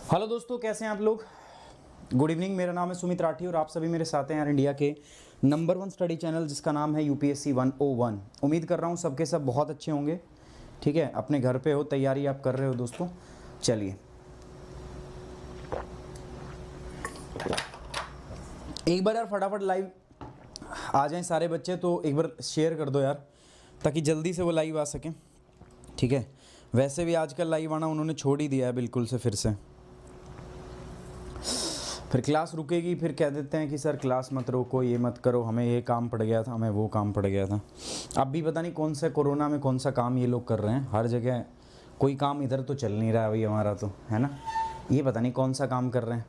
Hello दोस्तों, कैसे हैं आप लोग। Good evening. मेरा नाम है सुमित राठी और आप सभी मेरे साथ हैं यार इंडिया के नंबर 1 स्टडी चैनल जिसका नाम है यूपीएससी 101। उम्मीद कर रहा हूँ सबके सब बहुत अच्छे होंगे। ठीक है, अपने घर पे हो, तैयारी आप कर रहे हो दोस्तों। चलिए एक बार यार फटाफट लाइव आ जाएं सारे बच्चे, तो एक बार शेयर कर दो यार ताकि जल्दी से वो लाइव आ सकें। ठीक है, वैसे भी आजकल लाइव आना उन्होंने छोड़ ही दिया है बिल्कुल से। फिर क्लास रुकेगी, फिर कह देते हैं कि सर क्लास मत रोको, ये मत करो, हमें ये काम पड़ गया था, हमें वो काम पड़ गया था। अब भी पता नहीं कौन सा कोरोना में कौन सा काम ये लोग कर रहे हैं। हर जगह कोई काम इधर तो चल नहीं रहा है भाई हमारा, तो है ना, ये पता नहीं कौन सा काम कर रहे हैं।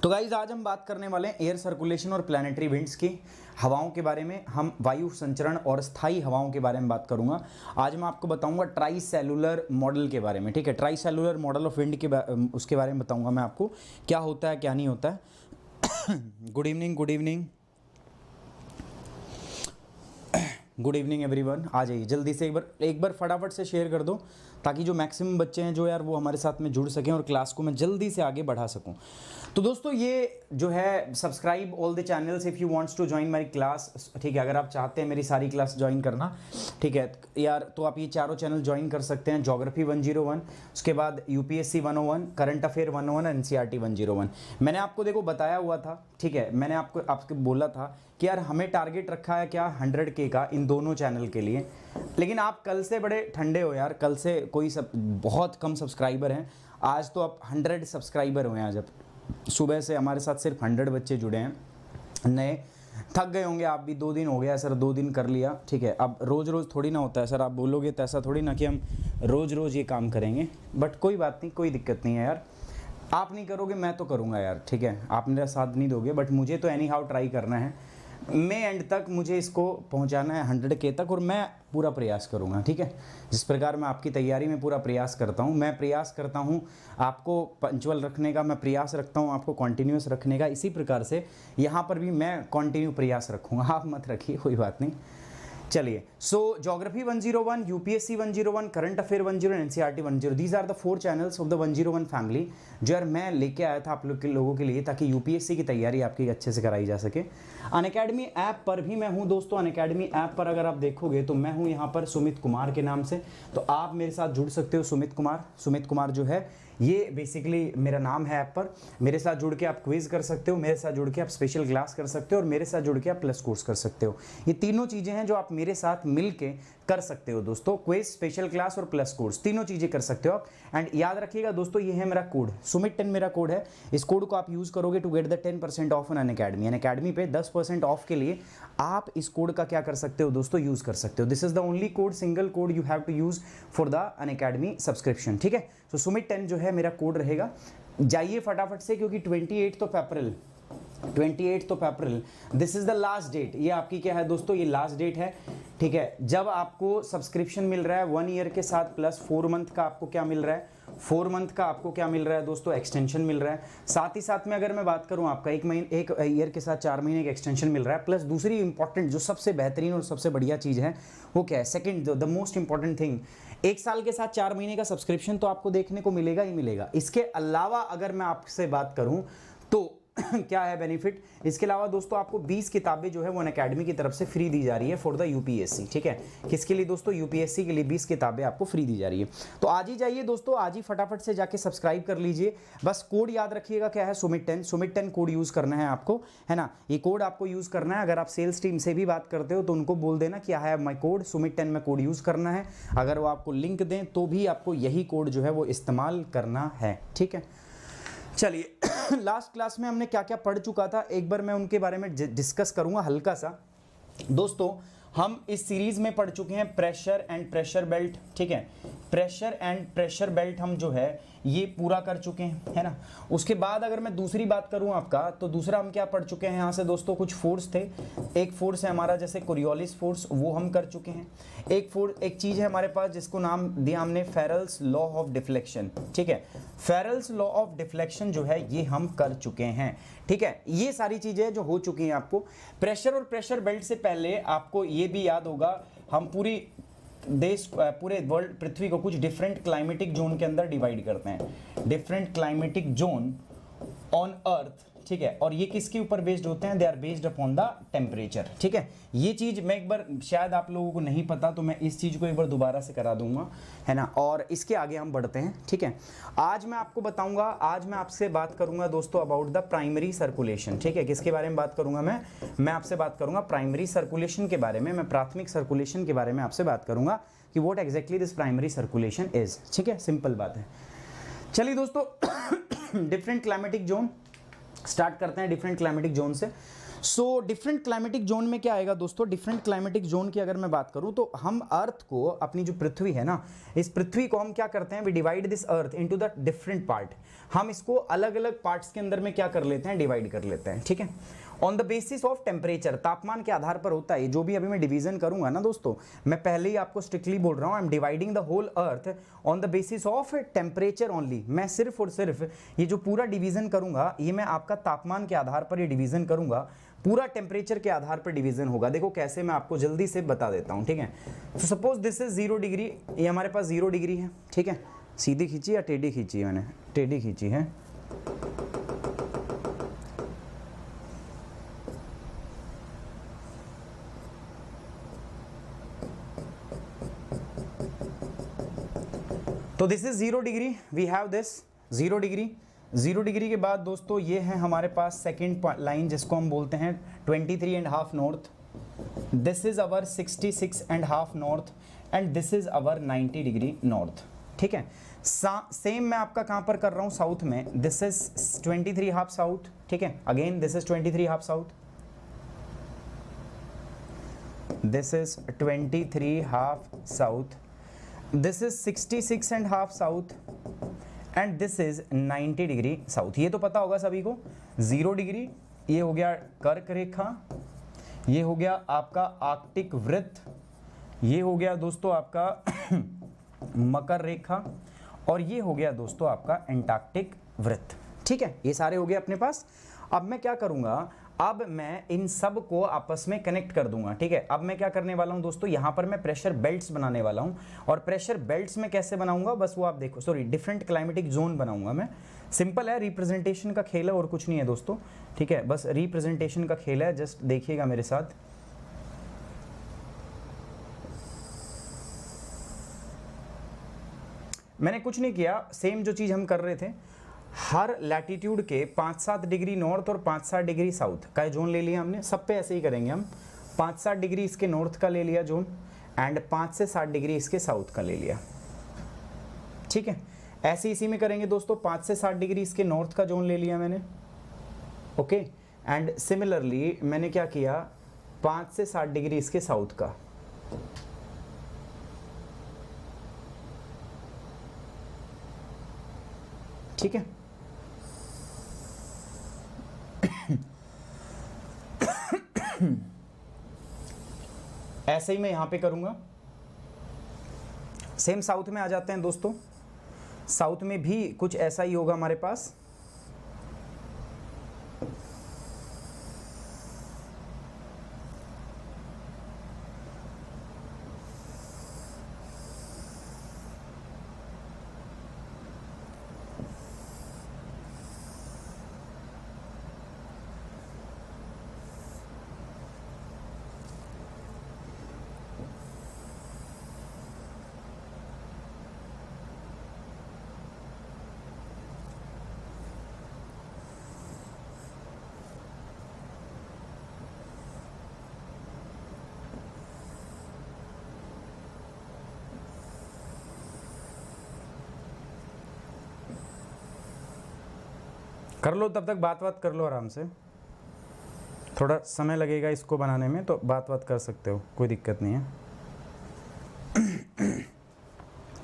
तो गाइज आज हम बात करने वाले हैं एयर सर्कुलेशन और प्लैनेटरी विंड्स की, हवाओं के बारे में। हम वायु संचरण और स्थायी हवाओं के बारे में बात करूंगा। आज मैं आपको बताऊंगा ट्राई सेलुलर मॉडल के बारे में। ठीक है, tri cellular model of wind के उसके बारे में बताऊंगा मैं आपको, क्या होता है क्या नहीं होता है। Good evening, good evening, good evening everyone. आ जाइए जल्दी से, एक बार फटाफट से शेयर कर दो ताकि जो मैक्सिमम बच्चे हैं जो यार वो हमारे साथ में जुड़ सकें और क्लास को मैं जल्दी से आगे बढ़ा सकूं। तो दोस्तों ये जो है subscribe all the channels if you wants to join my class. ठीक है, अगर आप चाहते हैं मेरी सारी क्लास ज्वाइन करना, ठीक है यार, तो आप ये चारों चैनल ज्वाइन कर सकते हैं। ज्योग्राफी 101, उसके बाद यूपीएससी 101, करंट अफेयर 101, एनसीईआरटी 101। मैंने आपको देखो बताया हुआ था, ठीक है, मैंने आपको बोला था कि यार हमें टारगेट रखा है क्या 100K का इन दोनों चैनल के लिए। लेकिन आप कल से बड़े ठंडे हो यार, कल से कोई बहुत कम सब्सक्राइबर हैं। आज तो आप 100 सब्सक्राइबर हुए हैं। आज सुबह से हमारे साथ सिर्फ 100 बच्चे जुड़े हैं नए। थक गए होंगे आप भी, 2 दिन हो गया सर, 2 दिन कर लिया। ठीक है, अब रोज़ रोज़ थोड़ी ना होता है सर, आप बोलोगे तो ऐसा थोड़ी ना कि हम रोज़ रोज़ ये काम करेंगे। बट कोई बात नहीं, कोई दिक्कत नहीं है यार। आप नहीं करोगे मैं तो करूँगा यार। ठीक है, आप मेरा साथ नहीं दोगे, बट मुझे तो एनी हाउ ट्राई करना है। मई एंड तक मुझे इसको पहुंचाना है 100K तक, और मैं पूरा प्रयास करूंगा। ठीक है, जिस प्रकार मैं आपकी तैयारी में पूरा प्रयास करता हूं, मैं प्रयास करता हूं आपको पंक्चुअल रखने का, मैं प्रयास रखता हूं आपको कंटिन्यूअस रखने का। इसी प्रकार से यहां पर भी मैं कंटिन्यू प्रयास रखूंगा, आप मत रखिए, कोई बात नहीं। चलिए, so geography 101, UPSC 101, current affair 101, NCERT 101, these are the 4 channels of the 101 family जो यार मैं लेके आया था आप लोगों के लिए, ताकि यूपीएससी की तैयारी आपकी अच्छे से कराई जा सके। अनअकैडमी ऐप पर भी मैं हूं दोस्तों। अनअकैडमी ऐप पर अगर आप देखोगे तो मैं हूं यहाँ पर सुमित कुमार के नाम से, तो आप मेरे साथ जुड़ सकते हो। सुमित कुमार जो है ये बेसिकली मेरा नाम है ऐप पर। मेरे साथ जुड़ के आप क्विज कर सकते हो, मेरे साथ जुड़ के आप स्पेशल क्लास कर सकते हो, और मेरे साथ जुड़ के आप प्लस कोर्स कर सकते हो। ये तीनों चीज़ें हैं जो आप मेरे साथ मिल के कर सकते हो दोस्तों। क्विज, स्पेशल क्लास और प्लस कोर्स, तीनों चीज़ें कर सकते हो आप। एंड याद रखिएगा दोस्तों, ये है मेरा कोड, सुमित 10 मेरा कोड है। इस कोड को आप यूज़ करोगे to get the 10% off on Unacademy. Unacademy पे 10% ऑफ के लिए आप इस कोड का क्या कर सकते हो दोस्तों, यूज़ कर सकते हो। This is the only code, single code you have to use for the Unacademy subscription. ठीक है, सो सुमित 10 जो है मेरा कोड रहेगा। जाइए फटाफट से, क्योंकि 28 April this is the last date. ये आपकी क्या है दोस्तों, ये लास्ट डेट है। ठीक है, जब आपको सब्सक्रिप्शन मिल रहा है 1 ईयर के साथ, प्लस 4 मंथ का आपको क्या मिल रहा है, 4 मंथ का आपको क्या मिल रहा है दोस्तों, एक्सटेंशन मिल रहा है। साथ ही साथ में अगर मैं बात करूं, आपका 1 ईयर के साथ 4 महीने का एक्सटेंशन मिल रहा है। प्लस दूसरी इंपॉर्टेंट, जो सबसे बेहतरीन और सबसे बढ़िया चीज़ है वो क्या है, second the most important thing, 1 साल के साथ 4 महीने का सब्सक्रिप्शन तो आपको देखने को मिलेगा ही मिलेगा। इसके अलावा अगर मैं आपसे बात करूं तो क्या है बेनिफिट, इसके अलावा दोस्तों आपको 20 किताबें जो है वो अनअकैडमी की तरफ से फ्री दी जा रही है फॉर द यूपीएससी। ठीक है, किसके लिए दोस्तों, यूपीएससी के लिए 20 किताबें आपको फ्री दी जा रही है। तो आज ही जाइए दोस्तों, आज ही फटाफट से जाके सब्सक्राइब कर लीजिए। बस कोड याद रखिएगा, क्या है, सुमित 10 कोड यूज करना है आपको, है ना। ये कोड आपको यूज करना है। अगर आप सेल्स टीम से भी बात करते हो तो उनको बोल देना कि I have my code Sumit 10 में कोड यूज करना है। अगर वो आपको लिंक दें तो भी आपको यही कोड जो है वो इस्तेमाल करना है। ठीक है, चलिए लास्ट क्लास में हमने क्या क्या पढ़ चुका था, एक बार मैं उनके बारे में डिस्कस करूंगा हल्का सा। दोस्तों हम इस सीरीज में पढ़ चुके हैं प्रेशर एंड प्रेशर बेल्ट। ठीक है, प्रेशर एंड प्रेशर बेल्ट हम जो है ये पूरा कर चुके हैं, है ना। उसके बाद अगर मैं दूसरी बात करूं आपका, तो दूसरा हम क्या पढ़ चुके हैं यहाँ से दोस्तों, कुछ फोर्स थे। एक फोर्स है हमारा जैसे कोरियोलिस फोर्स, वो हम कर चुके हैं। एक चीज है हमारे पास जिसको नाम दिया हमने फेरेल्स लॉ ऑफ डिफ्लेक्शन। ठीक है, फेरेल्स लॉ ऑफ डिफ्लेक्शन जो है ये हम कर चुके हैं। ठीक है, ये सारी चीजें जो हो चुकी हैं आपको। प्रेशर और प्रेशर बेल्ट से पहले आपको ये भी याद होगा, हम पूरी देश पूरे वर्ल्ड पृथ्वी को कुछ डिफरेंट क्लाइमेटिक जोन के अंदर डिवाइड करते हैं, different climatic zone on earth, ठीक है। और ये किसके ऊपर बेस्ड होते हैं, they are based upon the temperature, ठीक है। ये चीज़ मैं एक बार, शायद आप लोगों को नहीं पता तो मैं इस चीज़ को एक बार दोबारा से करा दूंगा, है ना। और इसके आगे हम बढ़ते हैं, ठीक है। आज मैं आपको बताऊंगा, आज मैं आपसे बात करूंगा दोस्तों अबाउट द प्राइमरी सर्कुलेशन, ठीक है। किसके बारे में बात करूंगा मैं आपसे बात करूंगा प्राइमरी सर्कुलेशन के बारे में, मैं प्राथमिक सर्कुलेशन के बारे में आपसे बात करूंगा कि what exactly this primary circulation is, ठीक है। सिंपल बात है। चलिए दोस्तों, डिफरेंट क्लाइमेटिक जोन स्टार्ट करते हैं, डिफरेंट क्लाइमेटिक जोन से। सो डिफरेंट क्लाइमेटिक जोन में क्या आएगा दोस्तों, डिफरेंट क्लाइमेटिक जोन की अगर मैं बात करूं तो हम अर्थ को, अपनी जो पृथ्वी है ना, इस पृथ्वी को हम क्या करते हैं, we divide this earth into the different part. हम इसको अलग अलग पार्ट्स के अंदर में क्या कर लेते हैं, डिवाइड कर लेते हैं, ठीक है। On the basis of temperature, तापमान के आधार पर होता है। जो भी अभी मैं डिवीजन करूंगा ना दोस्तों, मैं पहले ही आपको स्ट्रिक्टली बोल रहा हूं, I am dividing the whole earth on the basis of temperature only. मैं सिर्फ और सिर्फ ये जो पूरा डिवीजन करूंगा, ये मैं आपका तापमान के आधार पर ये डिवीजन करूंगा, पूरा टेम्परेचर के आधार पर डिवीजन होगा। देखो कैसे, मैं आपको जल्दी से बता देता हूं, ठीक है। तो सपोज दिस इज 0 डिग्री, ये हमारे पास 0 डिग्री है, ठीक है। सीधी खींची या टेढ़ी खींची, मैंने टेढ़ी खींची है। तो this is 0 degree, we have this 0 degree. 0 degree के बाद दोस्तों ये है हमारे पास सेकेंड लाइन, जिसको हम बोलते हैं 23.5 north. This is our 66.5 north and this is our 90 degree north, ठीक है। सेम मैं आपका कहाँ पर कर रहा हूँ, साउथ में। दिस इज 23.5 साउथ, ठीक है। Again this is 23.5 south, this is 23.5 south, this is 66.5 south and this is 90 degree south. ये तो पता होगा सभी को। 0 डिग्री ये हो गया कर्क रेखा, ये हो गया आपका आर्कटिक वृत्त, ये हो गया दोस्तों आपका मकर रेखा, और ये हो गया दोस्तों आपका एंटार्क्टिक वृत्त, ठीक है। ये सारे हो गए अपने पास। अब मैं क्या करूंगा, अब मैं इन सब को आपस में कनेक्ट कर दूंगा, ठीक है। अब मैं क्या करने वाला हूं दोस्तों, यहां पर मैं प्रेशर बेल्ट्स बनाने वाला हूं। और प्रेशर बेल्ट्स में कैसे बनाऊंगा, बस वो आप देखो, सॉरी डिफरेंट क्लाइमेटिक जोन बनाऊंगा मैं। सिंपल है, रिप्रेजेंटेशन का खेल है और कुछ नहीं है दोस्तों, ठीक है। बस रिप्रेजेंटेशन का खेल है, जस्ट देखिएगा मेरे साथ। मैंने कुछ नहीं किया, सेम जो चीज हम कर रहे थे, हर लैटिट्यूड के 5-7 डिग्री नॉर्थ और 5-7 डिग्री साउथ का जोन ले लिया हमने। सब पे ऐसे ही करेंगे हम। 5-7 डिग्री इसके नॉर्थ का ले लिया जोन एंड 5 से 7 डिग्री इसके साउथ का ले लिया, ठीक है। ऐसे इसी में करेंगे दोस्तों, 5 से 7 डिग्री इसके नॉर्थ का जोन ले लिया मैंने, ओके। एंड सिमिलरली मैंने क्या किया, 5 से 7 डिग्री इसके साउथ का, ठीक है। ऐसे ही मैं यहां पे करूंगा। सेम साउथ में आ जाते हैं दोस्तों। साउथ में भी कुछ ऐसा ही होगा हमारे पास। कर लो, तब तक बात कर लो आराम से। थोड़ा समय लगेगा इसको बनाने में, तो बात कर सकते हो, कोई दिक्कत नहीं है।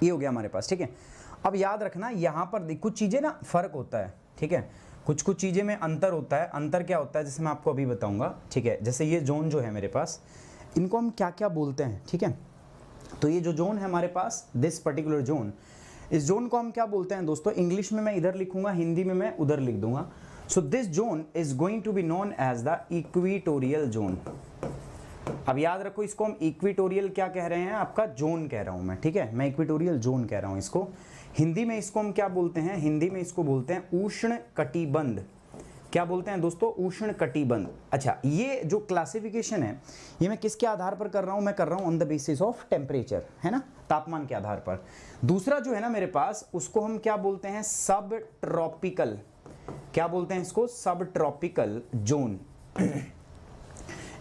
ये हो गया हमारे पास, ठीक है। अब याद रखना यहाँ पर कुछ चीज़ें ना फ़र्क होता है, ठीक है। कुछ चीज़ें में अंतर होता है। अंतर क्या होता है, जैसे मैं आपको अभी बताऊँगा, ठीक है। जैसे ये जोन जो है मेरे पास, इनको हम क्या क्या बोलते हैं, ठीक है। तो ये जो जोन है हमारे पास, दिस पर्टिकुलर जोन, इस जोन को हम क्या बोलते हैं दोस्तों, इंग्लिश में मैं इधर लिखूंगा, हिंदी में मैं उधर लिख दूंगा। So this zone is going to be known as the equatorial zone. अब याद रखो इसको हम इक्वेटोरियल क्या कह रहे हैं, आपका जोन कह रहा हूं मैं, ठीक है, मैं इक्वेटोरियल जोन कह रहा हूं इसको। हिंदी में इसको हम क्या बोलते हैं, हिंदी में इसको बोलते हैं उष्ण कटिबंध। क्या बोलते हैं दोस्तों, उष्ण कटिबंध। अच्छा, ये जो क्लासिफिकेशन है ये मैं किसके आधार पर कर रहा हूं, मैं कर रहा हूं on the basis of temperature, है ना, तापमान के आधार पर। दूसरा जो है ना मेरे पास, उसको हम क्या बोलते हैं, सब ट्रॉपिकल। क्या बोलते हैं इसको, सब ट्रॉपिकल जोन।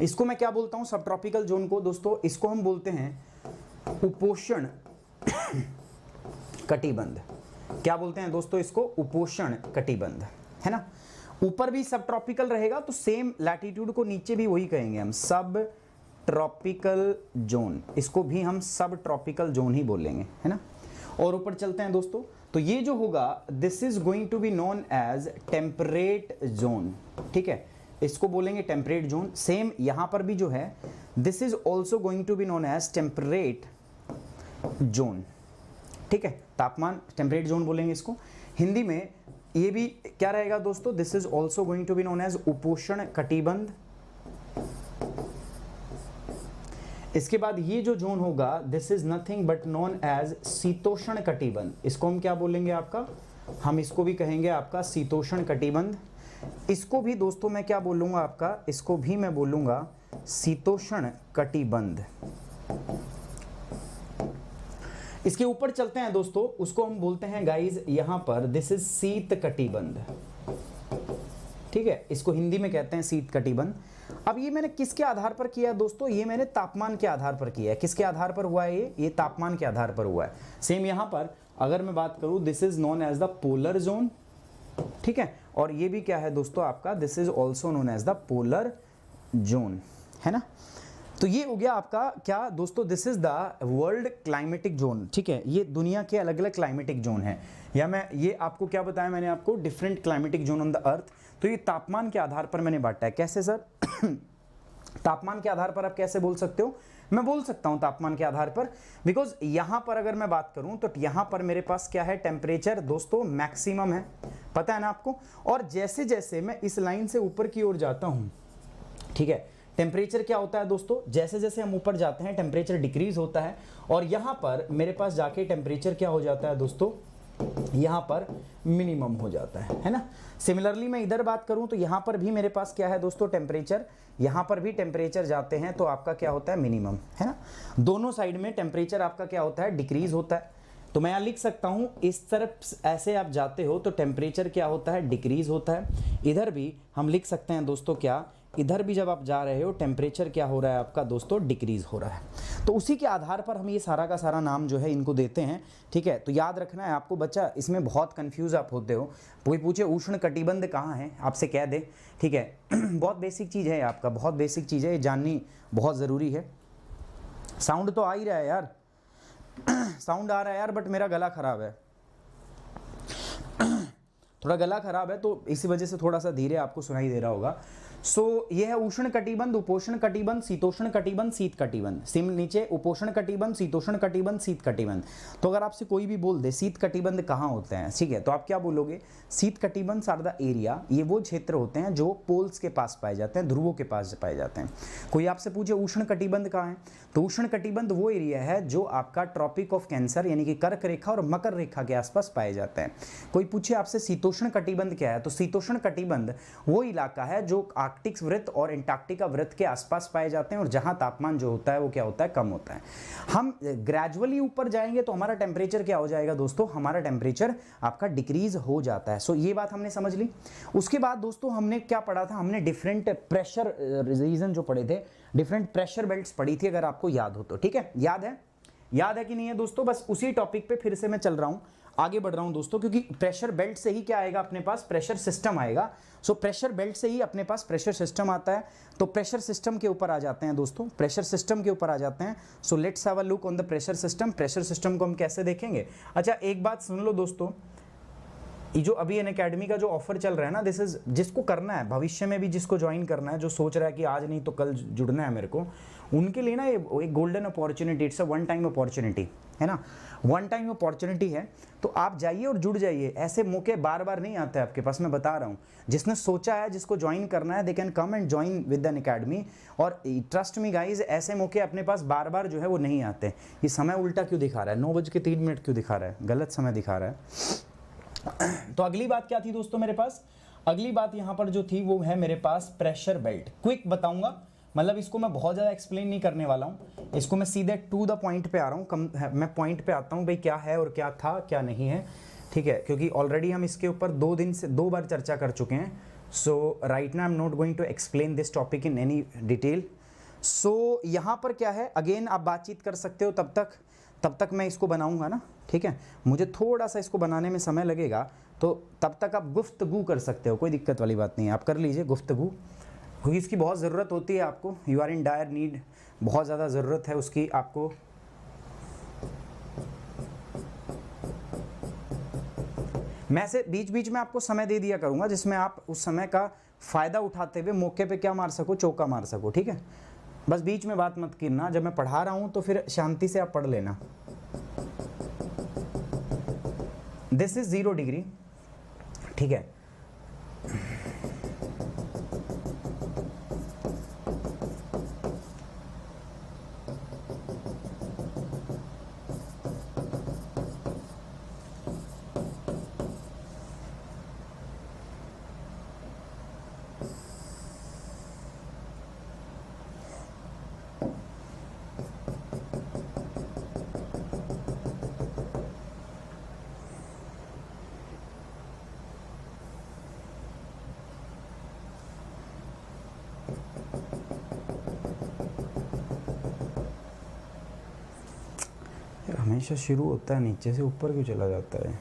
इसको मैं क्या बोलता हूं, सब ट्रॉपिकल जोन को दोस्तों, इसको हम बोलते हैं उपोष्ण कटिबंध। क्या बोलते हैं दोस्तों इसको, उपोष्ण कटिबंध, है ना। ऊपर भी सब ट्रॉपिकल रहेगा तो सेम लैटिट्यूड को नीचे भी वही कहेंगे हम, सब ट्रॉपिकल जोन। इसको भी हम सब ट्रॉपिकल जोन ही बोलेंगे, है ना। और ऊपर चलते हैं दोस्तों, तो ये जो होगा this is going to be known as temperate zone, ठीक है, इसको बोलेंगे टेम्परेट जोन। सेम यहां पर भी जो है this is also going to be known as temperate zone, ठीक है, तापमान टेम्परेट जोन बोलेंगे इसको। हिंदी में ये भी क्या रहेगा दोस्तों, this is also going to be known as उपोष्ण कटिबंध। इसके बाद ये जो जोन होगा this is nothing but known as शीतोष्ण कटिबंध। इसको हम क्या बोलेंगे आपका, हम इसको भी कहेंगे आपका शीतोष्ण कटिबंध। इसको भी दोस्तों मैं क्या बोलूंगा आपका, इसको भी मैं बोलूंगा शीतोष्ण कटिबंध। इसके ऊपर चलते हैं दोस्तों, उसको हम बोलते हैं गाइज यहां पर दिस इज शीत कटिबंध, ठीक है, इसको हिंदी में कहते हैं शीत कटिबंध। अब ये मैंने किसके आधार पर किया दोस्तों, ये मैंने तापमान के आधार पर किया है। किसके आधार पर हुआ है ये तापमान के आधार पर हुआ है। सेम यहां पर अगर मैं बात करूं, this is known as the polar zone, ठीक है, और ये भी क्या है दोस्तों आपका, this is also known as the polar zone, है ना। तो ये हो गया आपका क्या दोस्तों, this is the world climatic zone, ठीक है, ये दुनिया के अलग अलग क्लाइमेटिक जोन है। या मैं ये आपको क्या बताया मैंने आपको, different climatic zone on the earth. तो ये तापमान के आधार पर मैंने बांटा है। कैसे सर तापमान के आधार पर आप कैसे बोल सकते हो, मैं बोल सकता हूं तापमान के आधार पर, बिकॉज यहां पर अगर मैं बात करूं तो यहां पर मेरे पास क्या है, टेम्परेचर दोस्तों मैक्सिमम है, पता है ना आपको। और जैसे जैसे मैं इस लाइन से ऊपर की ओर जाता हूं, ठीक है, टेम्परेचर क्या होता है दोस्तों, जैसे जैसे हम ऊपर जाते हैं टेम्परेचर डिक्रीज होता है, और यहां पर मेरे पास जाके टेम्परेचर क्या हो जाता है दोस्तों, यहां पर मिनिमम हो जाता है ना। सिमिलरली मैं इधर बात करूं तो यहां पर भी मेरे पास क्या है दोस्तों, टेम्परेचर, यहां पर भी टेम्परेचर जाते हैं तो आपका क्या होता है, मिनिमम, है ना। दोनों साइड में टेम्परेचर आपका क्या होता है, डिक्रीज होता है। तो मैं यहां लिख सकता हूं, इस तरफ ऐसे आप जाते हो तो टेम्परेचर क्या होता है, डिक्रीज होता है। इधर भी हम लिख सकते हैं दोस्तों क्या, इधर भी जब आप जा रहे हो टेम्परेचर क्या हो रहा है आपका दोस्तों, डिक्रीज हो रहा है। तो उसी के आधार पर हम ये सारा का सारा नाम जो है इनको देते हैं, ठीक है। तो याद रखना है आपको बच्चा, इसमें बहुत कंफ्यूज आप होते हो, कोई पूछे उष्ण कटिबंध कहाँ है, आपसे कह दे, ठीक है बहुत बेसिक चीज़ है आपका, बहुत बेसिक चीज़ है, ये जाननी बहुत ज़रूरी है। साउंड तो आ ही रहा है यार साउंड आ रहा है यार, बट मेरा गला खराब है थोड़ा गला खराब है, तो इसी वजह से थोड़ा सा धीरे आपको सुनाई दे रहा होगा। ये है उष्ण कटिबंध, उपोष्ण कटिबंध, शीतोष्ण कटिबंध, शीत कटिबंध। सिम नीचे उपोष्ण कटिबंध, शीतोष्ण कटिबंध, शीत कटिबंध। तो अगर आपसे कोई भी बोल दे शीत कटिबंध कहाँ होते हैं, ठीक है, तो आप क्या बोलोगे, शीत कटिबंध आर द एरिया, ये वो क्षेत्र होते हैं जो पोल्स के पास पाए जाते हैं, ध्रुवों के पास पाए जाते हैं। कोई आपसे पूछे उष्ण कटिबंध कहाँ है, तो उष्ण कटिबंध वो एरिया है जो आपका ट्रॉपिक ऑफ कैंसर यानी कि कर्क रेखा और मकर रेखा के आसपास पाए जाते हैं। कोई पूछे आपसे शीतोष्ण कटिबंध क्या है, तो शीतोष्ण कटिबंध वो इलाका है जो आर्कटिक वृत्त और एंटार्क्टिका वृत्त के आसपास पाए जाते हैं और जहां तापमान जो होता है वो क्या होता है, कम होता है। हम ग्रेजुअली ऊपर जाएंगे तो हमारा टेम्परेचर क्या हो जाएगा दोस्तों, हमारा टेम्परेचर आपका डिक्रीज हो जाता है। सो ये बात हमने समझ ली। उसके बाद दोस्तों हमने क्या पढ़ा था, हमने डिफरेंट प्रेशर रीजन जो पढ़े थे, डिफरेंट प्रेशर बेल्ट्स पढ़ी थी, अगर आपको याद हो तो, ठीक है। याद है कि नहीं है दोस्तों, बस उसी टॉपिक पे फिर से मैं चल रहा हूं, आगे बढ़ रहा हूं दोस्तों, क्योंकि प्रेशर बेल्ट से ही क्या आएगा अपने पास, प्रेशर सिस्टम आएगा। सो प्रेशर बेल्ट से ही अपने पास प्रेशर सिस्टम आता है। तो प्रेशर सिस्टम के ऊपर आ जाते हैं दोस्तों, प्रेशर सिस्टम के ऊपर आ जाते हैं। So let's have a look on the pressure system. Pressure system को हम कैसे देखेंगे, अच्छा एक बात सुन लो दोस्तों, ये जो अभी अनअकैडमी का जो ऑफर चल रहा है ना, दिस इज जिसको करना है भविष्य में भी, जिसको ज्वाइन करना है, जो सोच रहा है कि आज नहीं तो कल जुड़ना है मेरे को, उनके लिए ना ये एक golden opportunity, it's a one time opportunity, है ना, वन टाइम अपॉर्चुनिटी है, तो आप जाइए और जुड़ जाइए। ऐसे मौके बार बार नहीं आते आपके पास, मैं बता रहा हूँ। जिसने सोचा है, जिसको ज्वाइन करना है, they can come and join with Unacademy. और ट्रस्ट मी गाइज, ऐसे मौके अपने पास बार बार जो है वो नहीं आते। ये समय उल्टा क्यों दिखा रहा है, 9:03 क्यों दिखा रहा है, गलत समय दिखा रहा है। तो अगली बात क्या थी दोस्तों मेरे पास, अगली बात यहाँ पर जो थी वो है मेरे पास प्रेशर बेल्ट। क्विक बताऊंगा, मतलब इसको मैं बहुत ज़्यादा एक्सप्लेन नहीं करने वाला हूँ, इसको मैं सीधे टू द पॉइंट पे आ रहा हूँ। मैं पॉइंट पे आता हूँ भाई, क्या है और क्या था क्या नहीं है, ठीक है, क्योंकि ऑलरेडी हम इसके ऊपर 2 बार चर्चा कर चुके हैं। So right now I am not going to explain this topic in any detail. So यहाँ पर क्या है, अगेन आप बातचीत कर सकते हो, तब तक मैं इसको बनाऊंगा ना, ठीक है। मुझे थोड़ा सा इसको बनाने में समय लगेगा, तो तब तक आप गुफ्तगू कर सकते हो, कोई दिक्कत वाली बात नहीं है, आप कर लीजिए गुफ्तगू, क्योंकि इसकी बहुत ज़रूरत होती है आपको। You are in dire need, बहुत ज़्यादा ज़रूरत है उसकी आपको। मैं से बीच बीच में आपको समय दे दिया करूँगा, जिसमें आप उस समय का फ़ायदा उठाते हुए मौके पे क्या मार सको, चौका मार सको, ठीक है। बस बीच में बात मत करना, जब मैं पढ़ा रहा हूँ तो फिर शांति से आप पढ़ लेना। दिस इज 0 डिग्री, ठीक है। हमेशा शुरू होता है नीचे से ऊपर क्यों चला जाता है।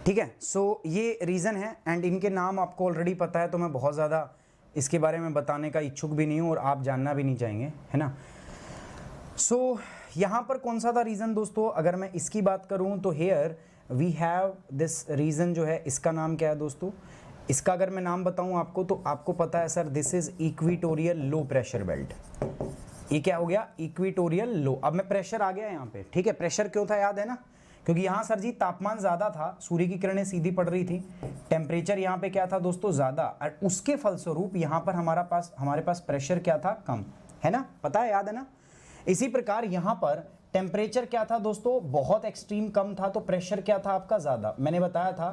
ठीक है। सो ये रीज़न है एंड इनके नाम आपको ऑलरेडी पता है, तो मैं बहुत ज़्यादा इसके बारे में बताने का इच्छुक भी नहीं हूँ और आप जानना भी नहीं चाहेंगे, है ना। सो यहाँ पर कौन सा था रीज़न दोस्तों, अगर मैं इसकी बात करूँ तो here we have this reason जो है, इसका नाम क्या है दोस्तों, इसका अगर मैं नाम बताऊँ आपको तो आपको पता है sir, this is equatorial low pressure belt. ये क्या हो गया, इक्वेटोरियल लो। अब मैं प्रेशर आ गया यहाँ पे, ठीक है। प्रेशर क्यों था याद है ना, क्योंकि यहाँ सर जी तापमान ज़्यादा था, सूर्य की किरणें सीधी पड़ रही थी, टेम्परेचर यहाँ पे क्या था दोस्तों, ज़्यादा, और उसके फलस्वरूप यहाँ पर हमारे पास प्रेशर क्या था, कम, है ना, पता है, याद है ना। इसी प्रकार यहाँ पर टेम्परेचर क्या था दोस्तों, बहुत एक्सट्रीम कम था, तो प्रेशर क्या था आपका, ज़्यादा। मैंने बताया था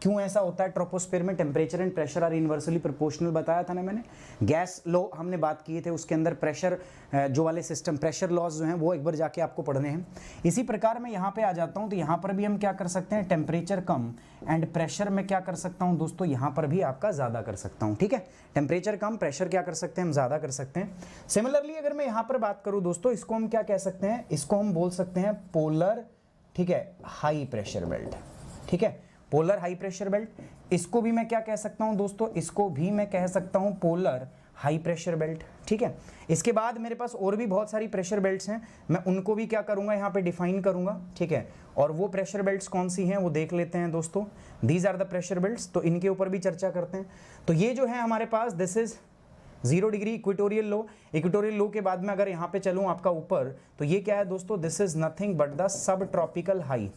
क्यों ऐसा होता है ट्रोपोस्फेयर में? Temperature and pressure are inversely proportional बताया था ना मैंने। गैस लॉ हमने बात किए थे, उसके अंदर प्रेशर जो वाले सिस्टम, प्रेशर लॉज जो हैं वो एक बार जाके आपको पढ़ने हैं। इसी प्रकार मैं यहाँ पे आ जाता हूँ, तो यहाँ पर भी हम क्या कर सकते हैं, टेम्परेचर कम एंड प्रेशर में क्या कर सकता हूँ दोस्तों, यहाँ पर भी आपका ज़्यादा कर सकता हूँ। ठीक है, टेम्परेचर कम, प्रेशर क्या कर सकते हैं हम, ज़्यादा कर सकते हैं। सिमिलरली अगर मैं यहाँ पर बात करूँ दोस्तों, इसको हम क्या कह सकते हैं, इसको हम बोल सकते हैं पोलर, ठीक है, हाई प्रेशर बेल्ट। ठीक है, पोलर हाई प्रेशर बेल्ट। इसको भी मैं क्या कह सकता हूं दोस्तों, इसको भी मैं कह सकता हूं पोलर हाई प्रेशर बेल्ट। ठीक है, इसके बाद मेरे पास और भी बहुत सारी प्रेशर बेल्ट्स हैं, मैं उनको भी क्या करूंगा, यहाँ पे डिफाइन करूंगा। ठीक है, और वो प्रेशर बेल्ट्स कौन सी हैं वो देख लेते हैं दोस्तों। These are the pressure belts, तो इनके ऊपर भी चर्चा करते हैं। तो ये जो है हमारे पास, this is 0 degree equatorial low. Equatorial low के बाद में अगर यहाँ पे चलूँ आपका ऊपर, तो ये क्या है दोस्तों, this is nothing but the sub tropical high.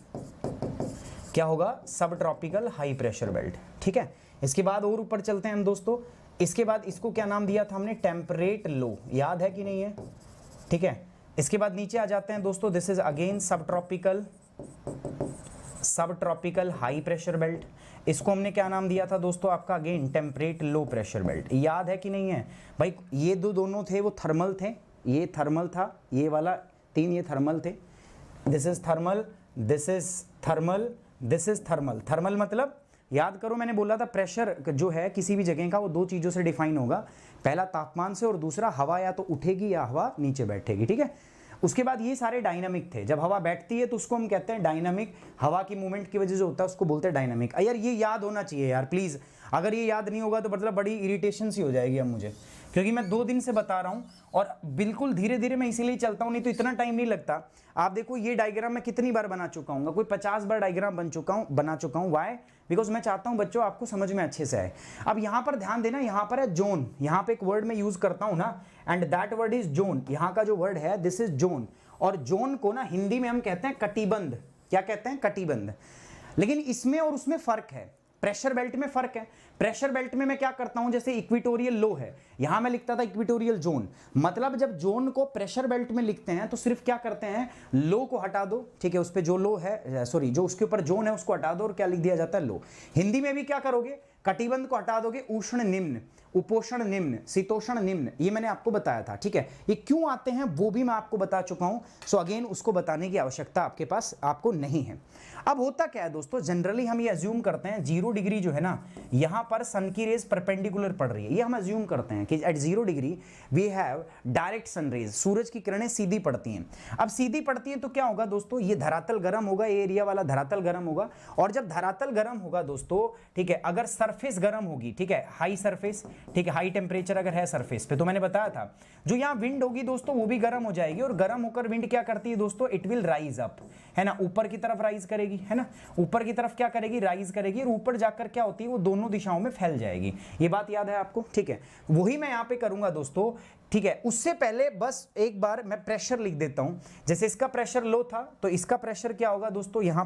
क्या होगा, सब ट्रॉपिकल हाई प्रेशर बेल्ट। ठीक है, इसके बाद और ऊपर चलते हैं हम दोस्तों। इसके बाद इसको क्या नाम दिया था हमने, टेम्परेट लो, याद है कि नहीं है? ठीक है, इसके बाद नीचे आ जाते हैं दोस्तों, दिस इज अगेन सब ट्रॉपिकल हाई प्रेशर बेल्ट। इसको हमने क्या नाम दिया था दोस्तों आपका, again temperate low pressure belt. याद है कि नहीं है भाई? ये दोनों थे वो थर्मल थे, ये थर्मल था, ये वाला 3 ये थर्मल थे। This is thermal, this is thermal, this is thermal. Thermal मतलब याद करो, मैंने बोला था प्रेशर जो है किसी भी जगह का वो 2 चीज़ों से डिफाइन होगा, पहला तापमान से और दूसरा हवा या तो उठेगी या हवा नीचे बैठेगी। ठीक है, उसके बाद ये सारे डायनामिक थे। जब हवा बैठती है तो उसको हम कहते हैं डायनामिक, हवा की मूवमेंट की वजह से होता है उसको बोलते हैं डायनामिक। यार ये याद होना चाहिए यार प्लीज़, अगर ये याद नहीं होगा तो मतलब बड़ी इरिटेशन सी हो जाएगी अब मुझे, क्योंकि मैं 2 दिन से बता रहा हूँ और बिल्कुल धीरे धीरे मैं इसीलिए चलता हूँ, नहीं तो इतना टाइम नहीं लगता। आप देखो ये डायग्राम मैं कितनी बार बना चुका हूँ, कोई 50 बार डायग्राम बना चुका हूँ। वाई? बिकॉज मैं चाहता हूँ बच्चों आपको समझ में अच्छे से आए। अब यहाँ पर ध्यान देना, यहाँ पर है जोन, यहाँ पे एक वर्ड मैं यूज करता हूँ ना, and that word is zone. यहाँ का जो वर्ड है दिस इज जोन, और जोन को ना हिंदी में हम कहते हैं कटिबंध। क्या कहते हैं? कटिबंध। लेकिन इसमें और उसमें फर्क है, प्रेशर बेल्ट में फर्क है। प्रेशर बेल्ट में मैं क्या करता हूं, जैसे इक्वेटोरियल लो है, यहां मैं लिखता था इक्वेटोरियल जोन। मतलब जब जोन को प्रेशर बेल्ट में लिखते हैं तो सिर्फ क्या करते हैं, लो को हटा दो। ठीक है, उस पे जो लो है, सॉरी जो उसके ऊपर जोन है उसको हटा दो और क्या लिख दिया जाता है, लो। हिंदी में भी क्या करोगे, कटिबंध को हटा दोगे, उष्ण निम्न, उपोषण निम्न, शीतोषण निम्न, ये मैंने आपको बताया था। ठीक है, ये क्यों आते हैं वो भी मैं आपको बता चुका हूं, सो अगेन उसको बताने की आवश्यकता आपके पास आपको नहीं है। अब होता क्या है दोस्तों, जनरली हम ये अज्यूम करते हैं 0 डिग्री जो है ना, यहां पर सन की रेज परपेंडिकुलर पड़ रही है, ये हम अज्यूम करते हैं कि at 0 degree we have direct sun rays, सूरज की किरणें सीधी पड़ती हैं। अब सीधी पड़ती हैं तो क्या होगा दोस्तों, ये धरातल गर्म होगा, ये एरिया वाला धरातल गर्म होगा, और जब धरातल गर्म होगा दोस्तों, ठीक है, अगर सरफेस गर्म होगी, ठीक है, हाई सरफेस, ठीक है, हाई टेम्परेचर अगर है सरफेस पे, तो मैंने बताया था जो यहाँ विंड होगी दोस्तों वो भी गर्म हो जाएगी, और गर्म होकर विंड क्या करती है दोस्तों, इट विल राइज अप, है ना, ऊपर की तरफ राइज करेगी, है ना, ऊपर की तरफ क्या करेगी, राइज करेगी, और ऊपर जाकर क्या होती है, वो दोनों दिशाओं में फैल जाएगी। ये बात याद है आपको? ठीक है, वही मैं यहाँ पे करूंगा दोस्तों। ठीक है, उससे पहले बस एक बार मैं प्रेशर लिख देता हूं। जैसे इसका प्रेशर लो था तो इसका प्रेशर क्या होगा दोस्तों, यहां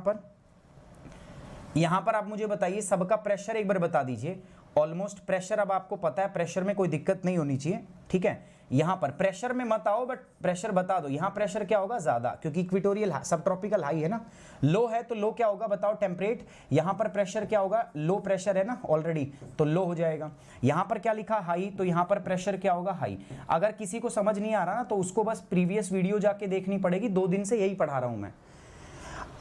पर आप मुझे बताइए सबका प्रेशर एक बार बता दीजिए। ऑलमोस्ट प्रेशर अब आपको पता है, प्रेशर में कोई दिक्कत नहीं होनी चाहिए। ठीक है, यहां पर प्रेशर में मत आओ, बट प्रेशर बता दो। यहां प्रेशर क्या होगा, ज्यादा, क्योंकि इक्वेटोरियल सब ट्रॉपिकल हाई है ना। लो है तो लो क्या होगा बताओ, टेम्परेट। यहां पर प्रेशर क्या होगा, लो प्रेशर है ना ऑलरेडी, तो लो हो जाएगा। यहां पर क्या लिखा, हाई, तो यहां पर प्रेशर क्या होगा, हाई। अगर किसी को समझ नहीं आ रहा ना तो उसको बस प्रीवियस वीडियो जाके देखनी पड़ेगी, 2 दिन से यही पढ़ा रहा हूं मैं।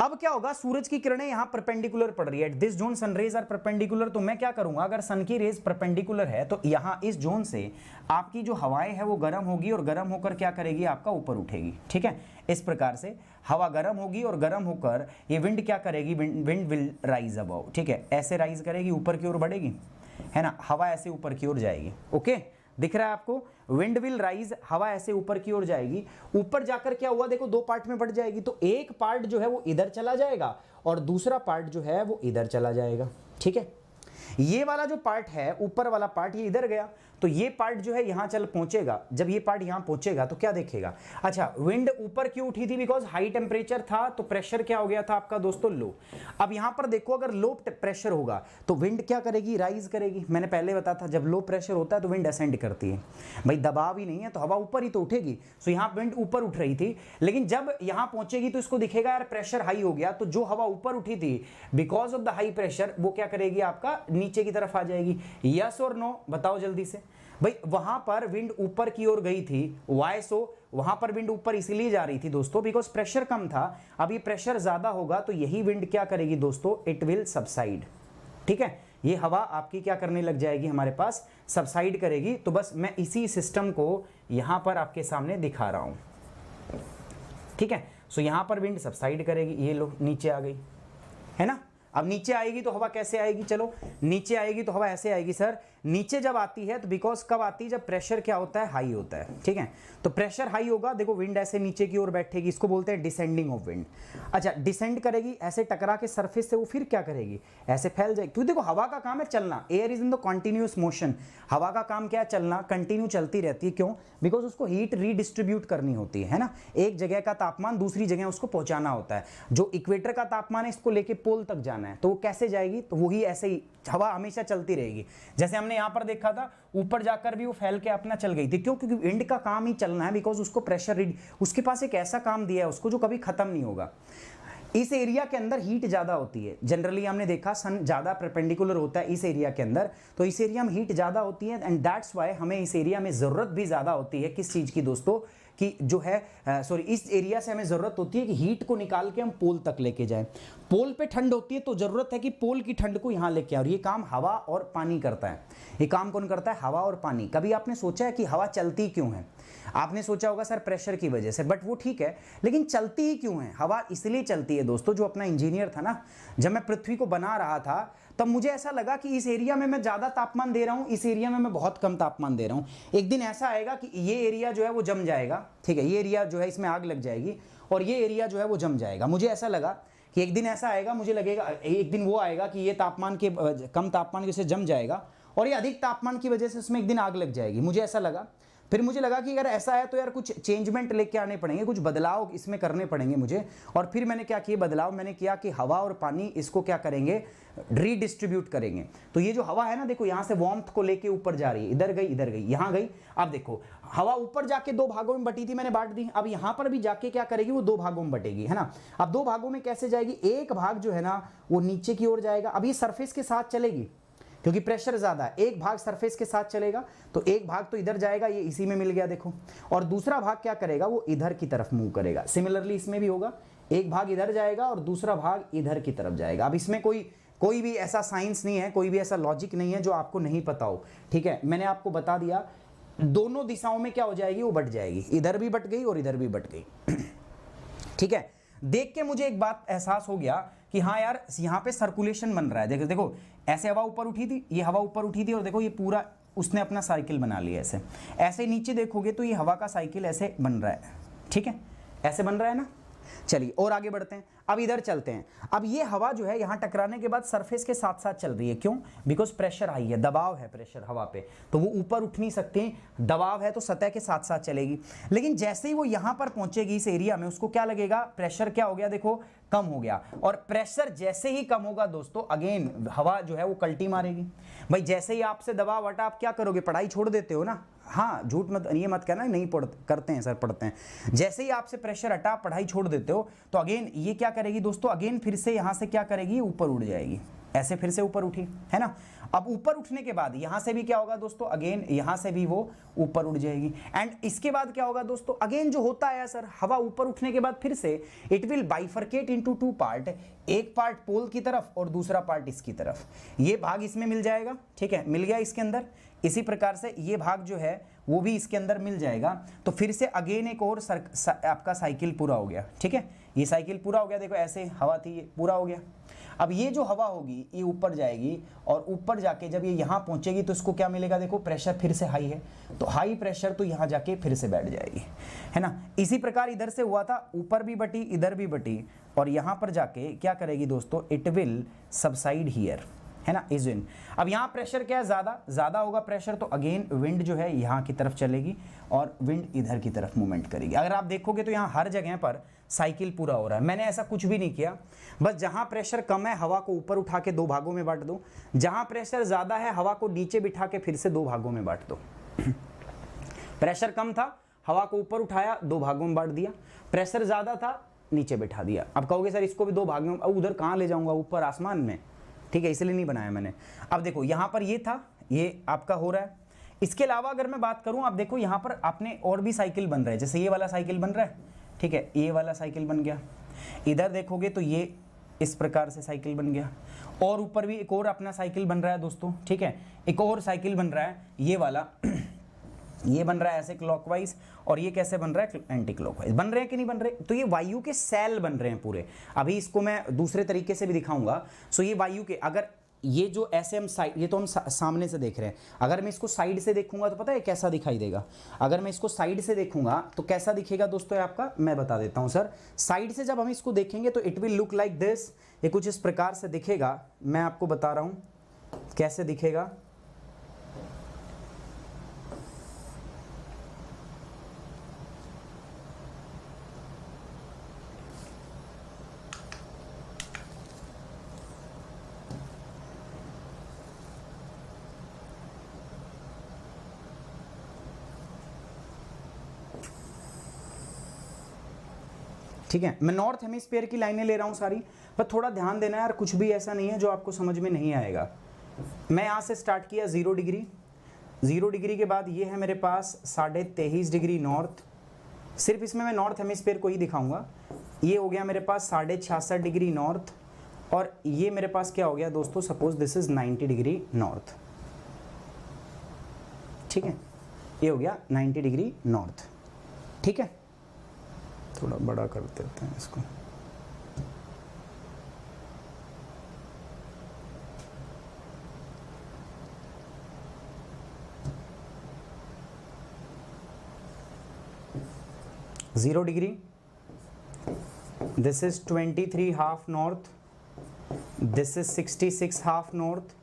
अब क्या होगा, सूरज की किरणें यहां परपेंडिकुलर पड़ रही है, this zone sun rays are perpendicular, तो मैं क्या करूंगा, अगर सन की रेज परपेंडिकुलर है तो यहां इस जोन से आपकी जो हवाएं है वो गर्म होगी, और गर्म होकर क्या करेगी, आपका ऊपर उठेगी। ठीक है, इस प्रकार से हवा गर्म होगी और गर्म होकर ये विंड क्या करेगी, विंड विल राइज अबव। ठीक है, ऐसे राइज करेगी, ऊपर की ओर बढ़ेगी, है ना, हवा ऐसे ऊपर की ओर जाएगी। ओके, दिख रहा है आपको, विंड विल राइज, हवा ऐसे ऊपर की ओर जाएगी। ऊपर जाकर क्या हुआ देखो, 2 पार्ट में बढ़ जाएगी, तो एक पार्ट जो है वो इधर चला जाएगा और दूसरा पार्ट जो है वो इधर चला जाएगा। ठीक है, ये वाला जो पार्ट है ऊपर वाला पार्ट ये इधर गया, तो ये पार्ट जो है यहाँ चल पहुंचेगा, जब ये पार्ट यहाँ पहुंचेगा तो क्या देखेगा, अच्छा विंड ऊपर क्यों उठी थी, बिकॉज हाई टेम्परेचर था तो प्रेशर क्या हो गया था आपका दोस्तों लो। अब यहाँ पर देखो अगर लो प्रेशर होगा तो विंड क्या करेगी, राइज करेगी। मैंने पहले बताया था जब लो प्रेशर होता है तो विंड असेंड करती है, भाई दबाव ही नहीं है तो हवा ऊपर ही तो उठेगी। सो यहाँ विंड ऊपर उठ रही थी, लेकिन जब यहाँ पहुंचेगी तो इसको दिखेगा यार प्रेशर हाई हो गया, तो जो हवा ऊपर उठी थी because of the high pressure वो क्या करेगी आपका नीचे की तरफ आ जाएगी। यस और नो बताओ जल्दी से। भाई वहां पर विंड ऊपर की ओर गई थी, वाई सो, वहां पर विंड ऊपर इसलिए जा रही थी दोस्तों बिकॉज प्रेशर कम था। अब ये प्रेशर ज्यादा होगा तो यही विंड क्या करेगी दोस्तों, इट विल सबसाइड। ठीक है, ये हवा आपकी क्या करने लग जाएगी, हमारे पास सबसाइड करेगी। तो बस मैं इसी सिस्टम को यहां पर आपके सामने दिखा रहा हूं। ठीक है, सो यहां पर विंड सबसाइड करेगी, ये लो नीचे आ गई है ना। अब नीचे आएगी तो हवा कैसे आएगी, चलो नीचे आएगी तो हवा ऐसे आएगी सर। नीचे जब आती है तो बिकॉज कब आती है, जब प्रेशर क्या होता है, हाई होता है। ठीक है, तो प्रेशर हाई होगा, देखो विंड ऐसे नीचे की ओर बैठेगी, इसको बोलते हैं डिसेंडिंग ऑफ विंड। अच्छा डिसेंड करेगी, ऐसे टकरा के सरफेस से वो फिर क्या करेगी, ऐसे फैल जाएगी। क्योंकि देखो हवा का काम है चलना, air is in the continuous motion. हवा का काम क्या है, चलना, कंटिन्यू चलती रहती है। क्यों, बिकॉज उसको हीट रीडिस्ट्रीब्यूट करनी होती है ना। एक जगह का तापमान दूसरी जगह उसको पहुंचाना होता है। जो इक्वेटर का तापमान है इसको लेके पोल तक जाना है, तो वो कैसे जाएगी, तो वही ऐसे ही हवा हमेशा चलती रहेगी। जैसे हमने यहां पर देखा था ऊपर जाकर भी वो फैल के अपना चल गई थी। क्यों, क्योंकि विंड का काम ही चलना है, बिकॉज उसको प्रेशर उसके पास एक ऐसा काम दिया है उसको जो कभी खत्म नहीं होगा। इस एरिया के अंदर हीट ज्यादा होती है, जनरली हमने देखा सन ज्यादा परपेंडिकुलर होता है इस एरिया के अंदर, तो इस एरिया में हीट ज्यादा होती है एंड दैट्स व्हाई हमें इस एरिया में जरूरत भी ज्यादा होती है किस चीज की दोस्तों, कि जो है सॉरी इस एरिया से हमें जरूरत होती है कि हीट को निकाल के हम पोल तक लेके जाएं। पोल पे ठंड होती है तो जरूरत है कि पोल की ठंड को यहाँ लेके आए, और ये काम हवा और पानी करता है। ये काम कौन करता है, हवा और पानी। कभी आपने सोचा है कि हवा चलती क्यों है, आपने सोचा होगा सर प्रेशर की वजह से, बट वो ठीक है, लेकिन चलती ही क्यों है, हवा इसलिए चलती है दोस्तों। जो अपना इंजीनियर था ना, जब मैं पृथ्वी को बना रहा था तब मुझे ऐसा लगा कि इस एरिया में मैं ज्यादा तापमान दे रहा हूं, इस एरिया में मैं बहुत कम तापमान दे रहा हूं। एक दिन ऐसा आएगा कि ये एरिया जो है वो जम जाएगा, ठीक है, ये एरिया जो है इसमें आग लग जाएगी और ये एरिया जो है वो जम जाएगा। मुझे ऐसा लगा कि एक दिन ऐसा आएगा, मुझे लगेगा एक दिन वो आएगा कि ये तापमान के कम तापमान की वजह से जम जाएगा और ये अधिक तापमान की वजह से उसमें एक दिन आग लग जाएगी। मुझे ऐसा लगा, फिर मुझे लगा कि अगर ऐसा है तो यार कुछ चेंजमेंट लेके आने पड़ेंगे, कुछ बदलाव इसमें करने पड़ेंगे मुझे। और फिर मैंने क्या किया बदलाव, मैंने किया कि हवा और पानी इसको क्या करेंगे, रीडिस्ट्रीब्यूट करेंगे। तो ये जो हवा है ना, देखो यहाँ से वार्मथ को लेके ऊपर जा रही है, इधर गई, यहाँ गई। अब देखो हवा ऊपर जाके दो भागों में बटी थी, मैंने बांट दी। अब यहाँ पर भी जाके क्या करेगी, वो दो भागों में बटेगी, है ना। अब दो भागों में कैसे जाएगी, एक भाग जो है ना वो नीचे की ओर जाएगा। अब ये सरफेस के साथ चलेगी क्योंकि प्रेशर ज्यादा है, एक भाग सरफेस के साथ चलेगा, तो एक भाग तो इधर जाएगा, ये इसी में मिल गया देखो, और दूसरा भाग क्या करेगा, वो इधर की तरफ मूव करेगा। सिमिलरली इसमें भी होगा, एक भाग इधर जाएगा और दूसरा भाग इधर की तरफ जाएगा। अब इसमें कोई भी ऐसा साइंस नहीं है, कोई भी ऐसा लॉजिक नहीं है जो आपको नहीं पता हो, ठीक है। मैंने आपको बता दिया, दोनों दिशाओं में क्या हो जाएगी, वो बट जाएगी, इधर भी बट गई और इधर भी बट गई, ठीक है। देख के मुझे एक बात एहसास हो गया कि हाँ यार यहाँ पे सर्कुलेशन बन रहा है। देखो देखो ऐसे हवा ऊपर उठी थी, ये हवा ऊपर उठी थी और देखो ये पूरा उसने अपना साइकिल बना लिया। ऐसे ऐसे नीचे देखोगे तो ये हवा का साइकिल ऐसे बन रहा है, ठीक है, ऐसे बन रहा है ना। चलिए और आगे बढ़ते हैं, अब इधर चलते हैं। अब ये हवा जो है यहाँ टकराने के बाद सरफेस के साथ साथ चल रही है, क्यों, बिकॉज प्रेशर हाई है, दबाव है प्रेशर हवा पे, तो वो ऊपर उठ नहीं सकती, दबाव है तो सतह के साथ साथ चलेगी। लेकिन जैसे ही वो यहाँ पर पहुंचेगी इस एरिया में, उसको क्या लगेगा, प्रेशर क्या हो गया, देखो कम हो गया। और प्रेशर जैसे ही कम होगा दोस्तों, अगेन हवा जो है वो कल्टी मारेगी। भाई जैसे ही आपसे दबाव हटा, आप क्या करोगे, पढ़ाई छोड़ देते हो ना। हाँ झूठ मत, ये मत कहना नहीं करते हैं सर, पढ़ते हैं। जैसे ही आपसे प्रेशर हटा, पढ़ाई छोड़ देते हो, तो अगेन ये क्या करेगी दोस्तों, अगेन फिर से यहाँ से क्या करेगी, ऊपर उड़ जाएगी, ऐसे फिर से ऊपर उठी, है ना। अब ऊपर उठने के बाद यहाँ से भी क्या होगा दोस्तों, अगेन यहाँ से भी वो ऊपर उड़ जाएगी। एंड इसके बाद क्या होगा दोस्तों, अगेन जो होता है सर, हवा ऊपर उठने के बाद फिर से it will bifurcate into two part, एक पार्ट पोल की तरफ और दूसरा पार्ट इसकी तरफ। ये भाग इसमें मिल जाएगा, ठीक है, मिल गया इसके अंदर। इसी प्रकार से ये भाग जो है वो भी इसके अंदर मिल जाएगा। तो फिर से अगेन एक और आपका साइकिल पूरा हो गया, ठीक है, ये साइकिल पूरा हो गया। देखो ऐसे हवा थी, ये पूरा हो गया। अब ये जो हवा होगी ये ऊपर जाएगी और ऊपर जाके जब ये यहाँ पहुंचेगी तो इसको क्या मिलेगा, देखो प्रेशर फिर से हाई है, तो हाई प्रेशर तो यहाँ जाके फिर से बैठ जाएगी, है ना। इसी प्रकार इधर से हुआ था, ऊपर भी बटी इधर भी बटी, और यहाँ पर जाके क्या करेगी दोस्तों, इट विल सबसाइड हियर, है ना, इज विंड। अब यहाँ प्रेशर क्या है, ज़्यादा होगा प्रेशर, तो अगेन विंड जो है यहाँ की तरफ चलेगी और विंड इधर की तरफ मूवमेंट करेगी। अगर आप देखोगे तो यहाँ हर जगह पर साइकिल पूरा हो रहा है। मैंने ऐसा कुछ भी नहीं किया, बस जहाँ प्रेशर कम है हवा को ऊपर उठा के 2 भागों में बांट दो, जहाँ प्रेशर ज़्यादा है हवा को नीचे बिठा के फिर से 2 भागों में बांट दो। प्रेशर कम था, हवा को ऊपर उठाया, 2 भागों में बांट दिया, प्रेशर ज़्यादा था, नीचे बिठा दिया। अब कहोगे सर इसको भी 2 भागों में, अब उधर कहाँ ले जाऊँगा, ऊपर आसमान में, ठीक है, इसलिए नहीं बनाया मैंने। अब देखो यहाँ पर ये था, ये आपका हो रहा है। इसके अलावा अगर मैं बात करूँ, आप देखो यहाँ पर आपने और भी साइकिल बन रहा है, जैसे ये वाला साइकिल बन रहा है, ठीक है, ये वाला साइकिल बन गया। इधर देखोगे तो ये इस प्रकार से साइकिल बन गया, और ऊपर भी एक और अपना साइकिल बन रहा है दोस्तों, ठीक है, एक और साइकिल बन रहा है ये वाला। ये बन रहा है ऐसे क्लॉकवाइज, और ये कैसे बन रहा है, एंटी क्लॉकवाइज। बन रहे हैं कि नहीं बन रहे, तो ये वायु के सेल बन रहे हैं पूरे। अभी इसको मैं दूसरे तरीके से भी दिखाऊंगा। सो ये वायु के, अगर ये जो ऐसे हम साइड, ये तो हम सामने से देख रहे हैं, अगर मैं इसको साइड से देखूंगा तो पता है कैसा दिखाई देगा। अगर मैं इसको साइड से देखूंगा तो कैसा दिखेगा दोस्तों, आपका मैं बता देता हूं सर। साइड से जब हम इसको देखेंगे तो it will look like this, ये कुछ इस प्रकार से दिखेगा। मैं आपको बता रहा हूं कैसे दिखेगा। ठीक है, मैं नॉर्थ हेमिस्फीयर की लाइनें ले रहा हूँ सारी, पर थोड़ा ध्यान देना यार, कुछ भी ऐसा नहीं है जो आपको समझ में नहीं आएगा। मैं यहाँ से स्टार्ट किया 0 डिग्री, 0 डिग्री के बाद ये है मेरे पास 23.5 डिग्री नॉर्थ, सिर्फ इसमें मैं नॉर्थ हेमिस्फीयर को ही दिखाऊंगा। ये हो गया मेरे पास 66.5 डिग्री नॉर्थ, और ये मेरे पास क्या हो गया दोस्तों, suppose this is 90 degree north, ठीक है, ये हो गया 90 डिग्री नॉर्थ, ठीक है। थोड़ा बड़ा कर देते हैं इसको। Zero degree, this is 23 half north, this is 66 half north,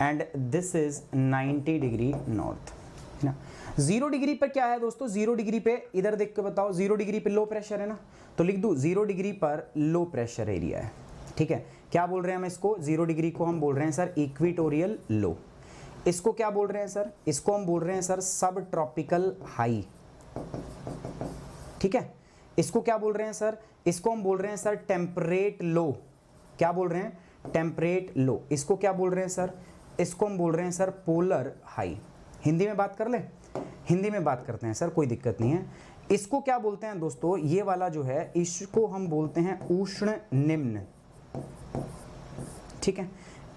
and this is 90 degree north, है ना। 0 डिग्री पर क्या है दोस्तों, 0 डिग्री पे इधर देख के बताओ, 0 डिग्री पे लो प्रेशर है ना, तो लिख दूं 0 डिग्री पर लो प्रेशर एरिया है, ठीक है। क्या बोल रहे हैं हम इसको, 0 डिग्री को हम बोल रहे हैं सर इक्वेटोरियल लो। इसको क्या बोल रहे हैं सर, इसको हम बोल रहे हैं सर सब ट्रॉपिकल हाई, ठीक है। इसको क्या बोल रहे हैं सर, इसको हम बोल रहे हैं सर टेम्परेट लो। क्या बोल रहे हैं, टेम्परेट लो। इसको क्या बोल रहे हैं सर, इसको हम बोल रहे हैं सर पोलर हाई। हिंदी में बात कर ले, हिंदी में बात करते हैं सर, कोई दिक्कत नहीं है। इसको क्या बोलते हैं दोस्तों, ये वाला जो है इसको हम बोलते हैं उष्ण निम्न, ठीक है।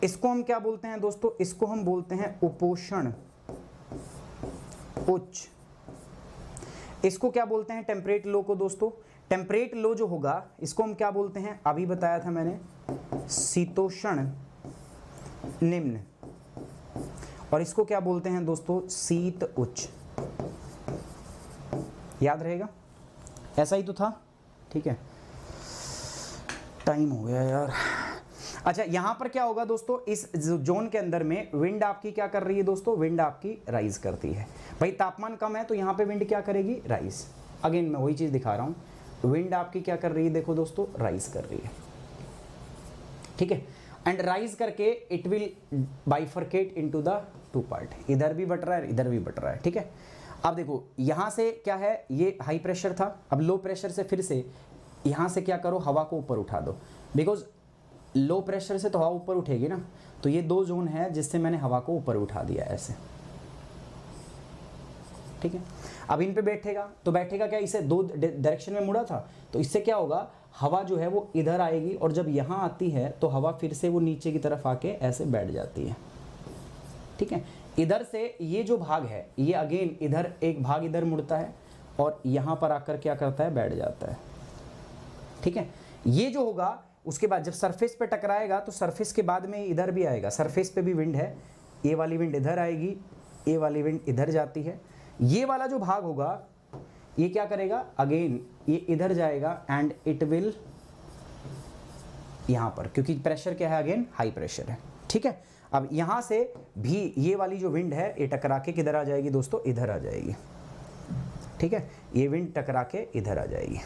इसको हम क्या बोलते हैं दोस्तों, इसको हम बोलते हैं उपोषण उच्च। इसको क्या बोलते हैं टेम्परेट लो को दोस्तों, टेम्परेट लो जो होगा इसको हम क्या बोलते हैं, अभी बताया था मैंने, शीतोष्ण निम्न, और इसको क्या बोलते हैं दोस्तों, शीत उच्च। याद रहेगा, ऐसा ही तो था, ठीक है। टाइम हो गया यार। अच्छा, यहां पर क्या होगा दोस्तों, इस जोन के अंदर में विंड आपकी क्या कर रही है दोस्तों, विंड आपकी राइज करती है। भाई तापमान कम है तो यहाँ पे विंड क्या करेगी, राइज। अगेन मैं वही चीज दिखा रहा हूं, विंड आपकी क्या कर रही है, देखो दोस्तों राइज कर रही है, ठीक है। एंड राइज करके it will bifurcate into the 2 part, इधर भी बट रहा है, इधर भी बट रहा है, ठीक है। अब देखो यहां से क्या है, ये हाई प्रेशर था, अब लो प्रेशर से फिर से यहां से क्या करो, हवा को ऊपर उठा दो, बिकॉज लो प्रेशर से तो हवा ऊपर उठेगी ना। तो ये 2 जोन है जिससे मैंने हवा को ऊपर उठा दिया ऐसे, ठीक है। अब इन पे बैठेगा तो बैठेगा क्या, इसे 2 डायरेक्शन में मुड़ा था, तो इससे क्या होगा, हवा जो है वो इधर आएगी, और जब यहाँ आती है तो हवा फिर से वो नीचे की तरफ आके ऐसे बैठ जाती है, ठीक है। इधर से ये जो भाग है ये अगेन इधर एक भाग इधर मुड़ता है, और यहाँ पर आकर क्या करता है, बैठ जाता है, ठीक है। ये जो होगा उसके बाद जब सरफेस पे टकराएगा तो सरफेस के बाद में इधर भी आएगा, सरफेस पे भी विंड है, ये वाली विंड इधर आएगी, ये वाली विंड इधर जाती है। ये वाला जो भाग होगा ये क्या करेगा, अगेन ये इधर जाएगा एंड इट विल यहाँ पर, क्योंकि प्रेशर क्या है, अगेन हाई प्रेशर है, ठीक है। अब यहाँ से भी ये वाली जो विंड है ये टकरा के किधर आ जाएगी दोस्तों, इधर आ जाएगी, ठीक है, ये विंड टकरा के इधर आ जाएगी।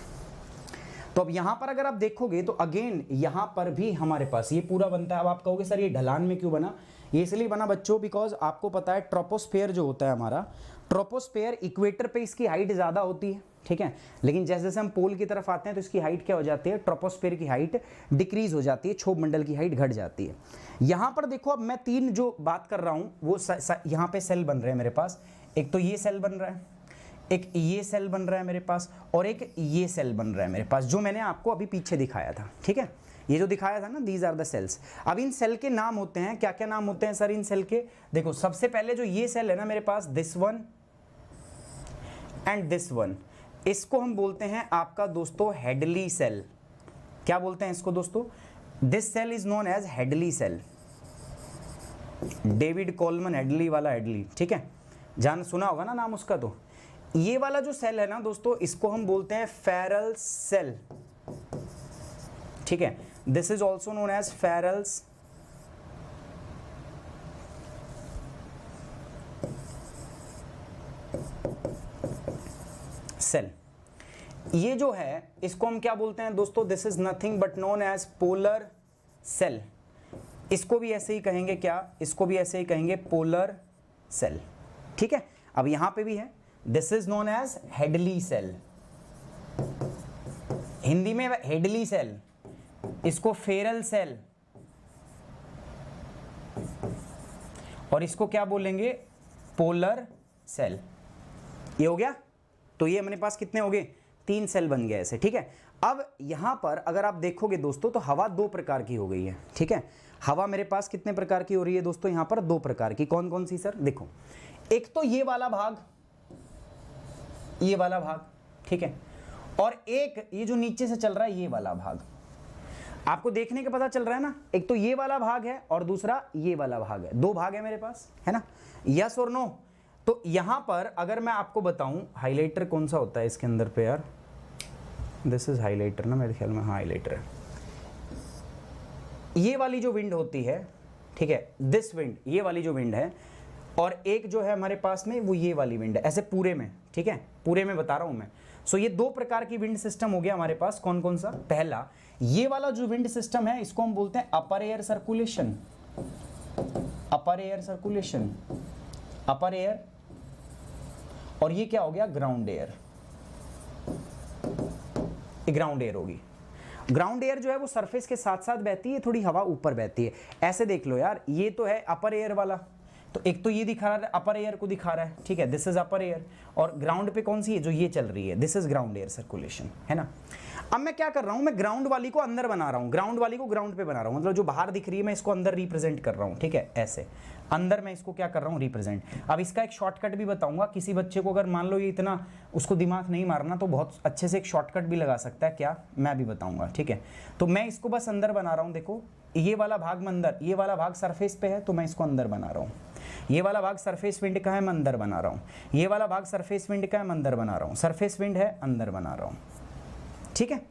तो अब यहाँ पर अगर आप देखोगे तो अगेन यहाँ पर भी हमारे पास ये पूरा बनता है। अब आप कहोगे सर ये ढलान में क्यों बना, ये इसलिए बना बच्चों बिकॉज आपको पता है ट्रोपोस्फेयर जो होता है हमारा, ट्रोपोस्फेयर इक्वेटर पे इसकी हाइट ज़्यादा होती है, ठीक है, लेकिन जैसे जैसे हम पोल की तरफ आते हैं तो इसकी हाइट क्या हो जाती है, ट्रोपोस्फेयर की हाइट डिक्रीज हो जाती है, क्षोभ मंडल की हाइट घट जाती है। यहाँ पर देखो अब मैं 3 जो बात कर रहा हूँ वो यहाँ पे सेल बन रहे हैं मेरे पास, एक तो ये सेल बन रहा है, एक ये सेल बन रहा है मेरे पास, और एक ये सेल बन रहा है मेरे पास, जो मैंने आपको अभी पीछे दिखाया था, ठीक है, ये जो दिखाया था ना, दीज आर द सेल्स। अब इन सेल के नाम होते हैं, क्या क्या नाम होते हैं सर इन सेल के, देखो सबसे पहले जो ये सेल है ना मेरे पास, this one and this one, इसको हम बोलते हैं आपका दोस्तों हेडली सेल। क्या बोलते हैं इसको दोस्तों, this cell is known as Hadley cell, David Coleman Hadley वाला हेडली, ठीक है, जान सुना होगा ना नाम उसका। तो ये वाला जो सेल है ना दोस्तों, इसको हम बोलते हैं फेरल सेल, ठीक है, this is also known as Ferrel's cell. ये जो है इसको हम क्या बोलते हैं दोस्तों, this is nothing but known as polar cell. इसको भी ऐसे ही कहेंगे, क्या, इसको भी ऐसे ही कहेंगे पोलर सेल, ठीक है। अब यहां पे भी है, this is known as Hadley cell, Hindi में हेडली सेल, इसको फेरल सेल, और इसको क्या बोलेंगे, पोलर सेल। ये हो गया। तो ये अपने पास कितने हो गए, 3 सेल बन गए ऐसे, ठीक है। अब यहां पर अगर आप देखोगे दोस्तों तो हवा 2 प्रकार की हो गई है, ठीक है। हवा मेरे पास कितने प्रकार की हो रही है दोस्तों, यहां पर 2 प्रकार की। कौन कौन सी सर, देखो, एक तो ये वाला भाग, ये वाला भाग, ठीक है, और एक ये जो नीचे से चल रहा है ये वाला भाग। आपको देखने के पता चल रहा है ना, एक तो ये वाला भाग है और दूसरा ये वाला भाग है, 2 भाग है मेरे पास, है ना, यस और नो। तो यहां पर अगर मैं आपको बताऊं हाइलाइटर कौन सा होता है इसके अंदर पे यार, दिस इज हाइलाइटर ना मेरे ख्याल में, हाँ हाइलाइटर है। ये वाली जो विंड होती है, ठीक है, दिस विंड, ये वाली जो विंड है, और एक जो है हमारे पास में वो ये वाली विंड है, ऐसे पूरे में, ठीक है, पूरे में बता रहा हूं मैं। सो ये 2 प्रकार की विंड सिस्टम हो गया हमारे पास। कौन कौन सा, पहला ये वाला जो विंड सिस्टम है इसको हम बोलते हैं अपर एयर सर्कुलेशन, अपर एयर सर्कुलेशन, अपर एयर, और ये क्या हो गया, ग्राउंड एयर, ग्राउंड एयर होगी। ग्राउंड एयर जो है वो सरफेस के साथ साथ बहती है, थोड़ी हवा ऊपर बहती है। ऐसे देख लो यार, ये तो है अपर एयर वाला, तो एक तो ये दिखा रहा है, अपर एयर को दिखा रहा है, ठीक है, दिस इज अपर एयर, और ग्राउंड पे कौन सी है, जो ये चल रही है, this is ground air circulation, है ना। अब मैं क्या कर रहा हूं, मैं ग्राउंड वाली को अंदर बना रहा हूं, ग्राउंड वाली को ग्राउंड पे बना रहा हूं, मतलब जो बाहर दिख रही है मैं इसको अंदर रिप्रेजेंट कर रहा हूं, ठीक है, ऐसे अंदर मैं इसको क्या कर रहा हूं, रिप्रेजेंट। अब इसका एक शॉर्टकट भी बताऊंगा, किसी बच्चे को अगर मान लो ये इतना उसको दिमाग नहीं मारना तो बहुत अच्छे से एक शॉर्टकट भी लगा सकता है, क्या, मैं भी बताऊंगा, ठीक है। तो मैं इसको बस अंदर बना रहा हूं, देखो ये वाला भाग में अंदर, ये वाला भाग सरफेस पे है तो मैं इसको अंदर बना रहा हूँ, ये वाला भाग सरफेस विंड का है मैं अंदर बना रहा हूँ, ये वाला भाग सरफेस विंड का है मैं अंदर बना रहा हूँ, सरफेस विंड है अंदर बना रहा हूँ, ठीक है।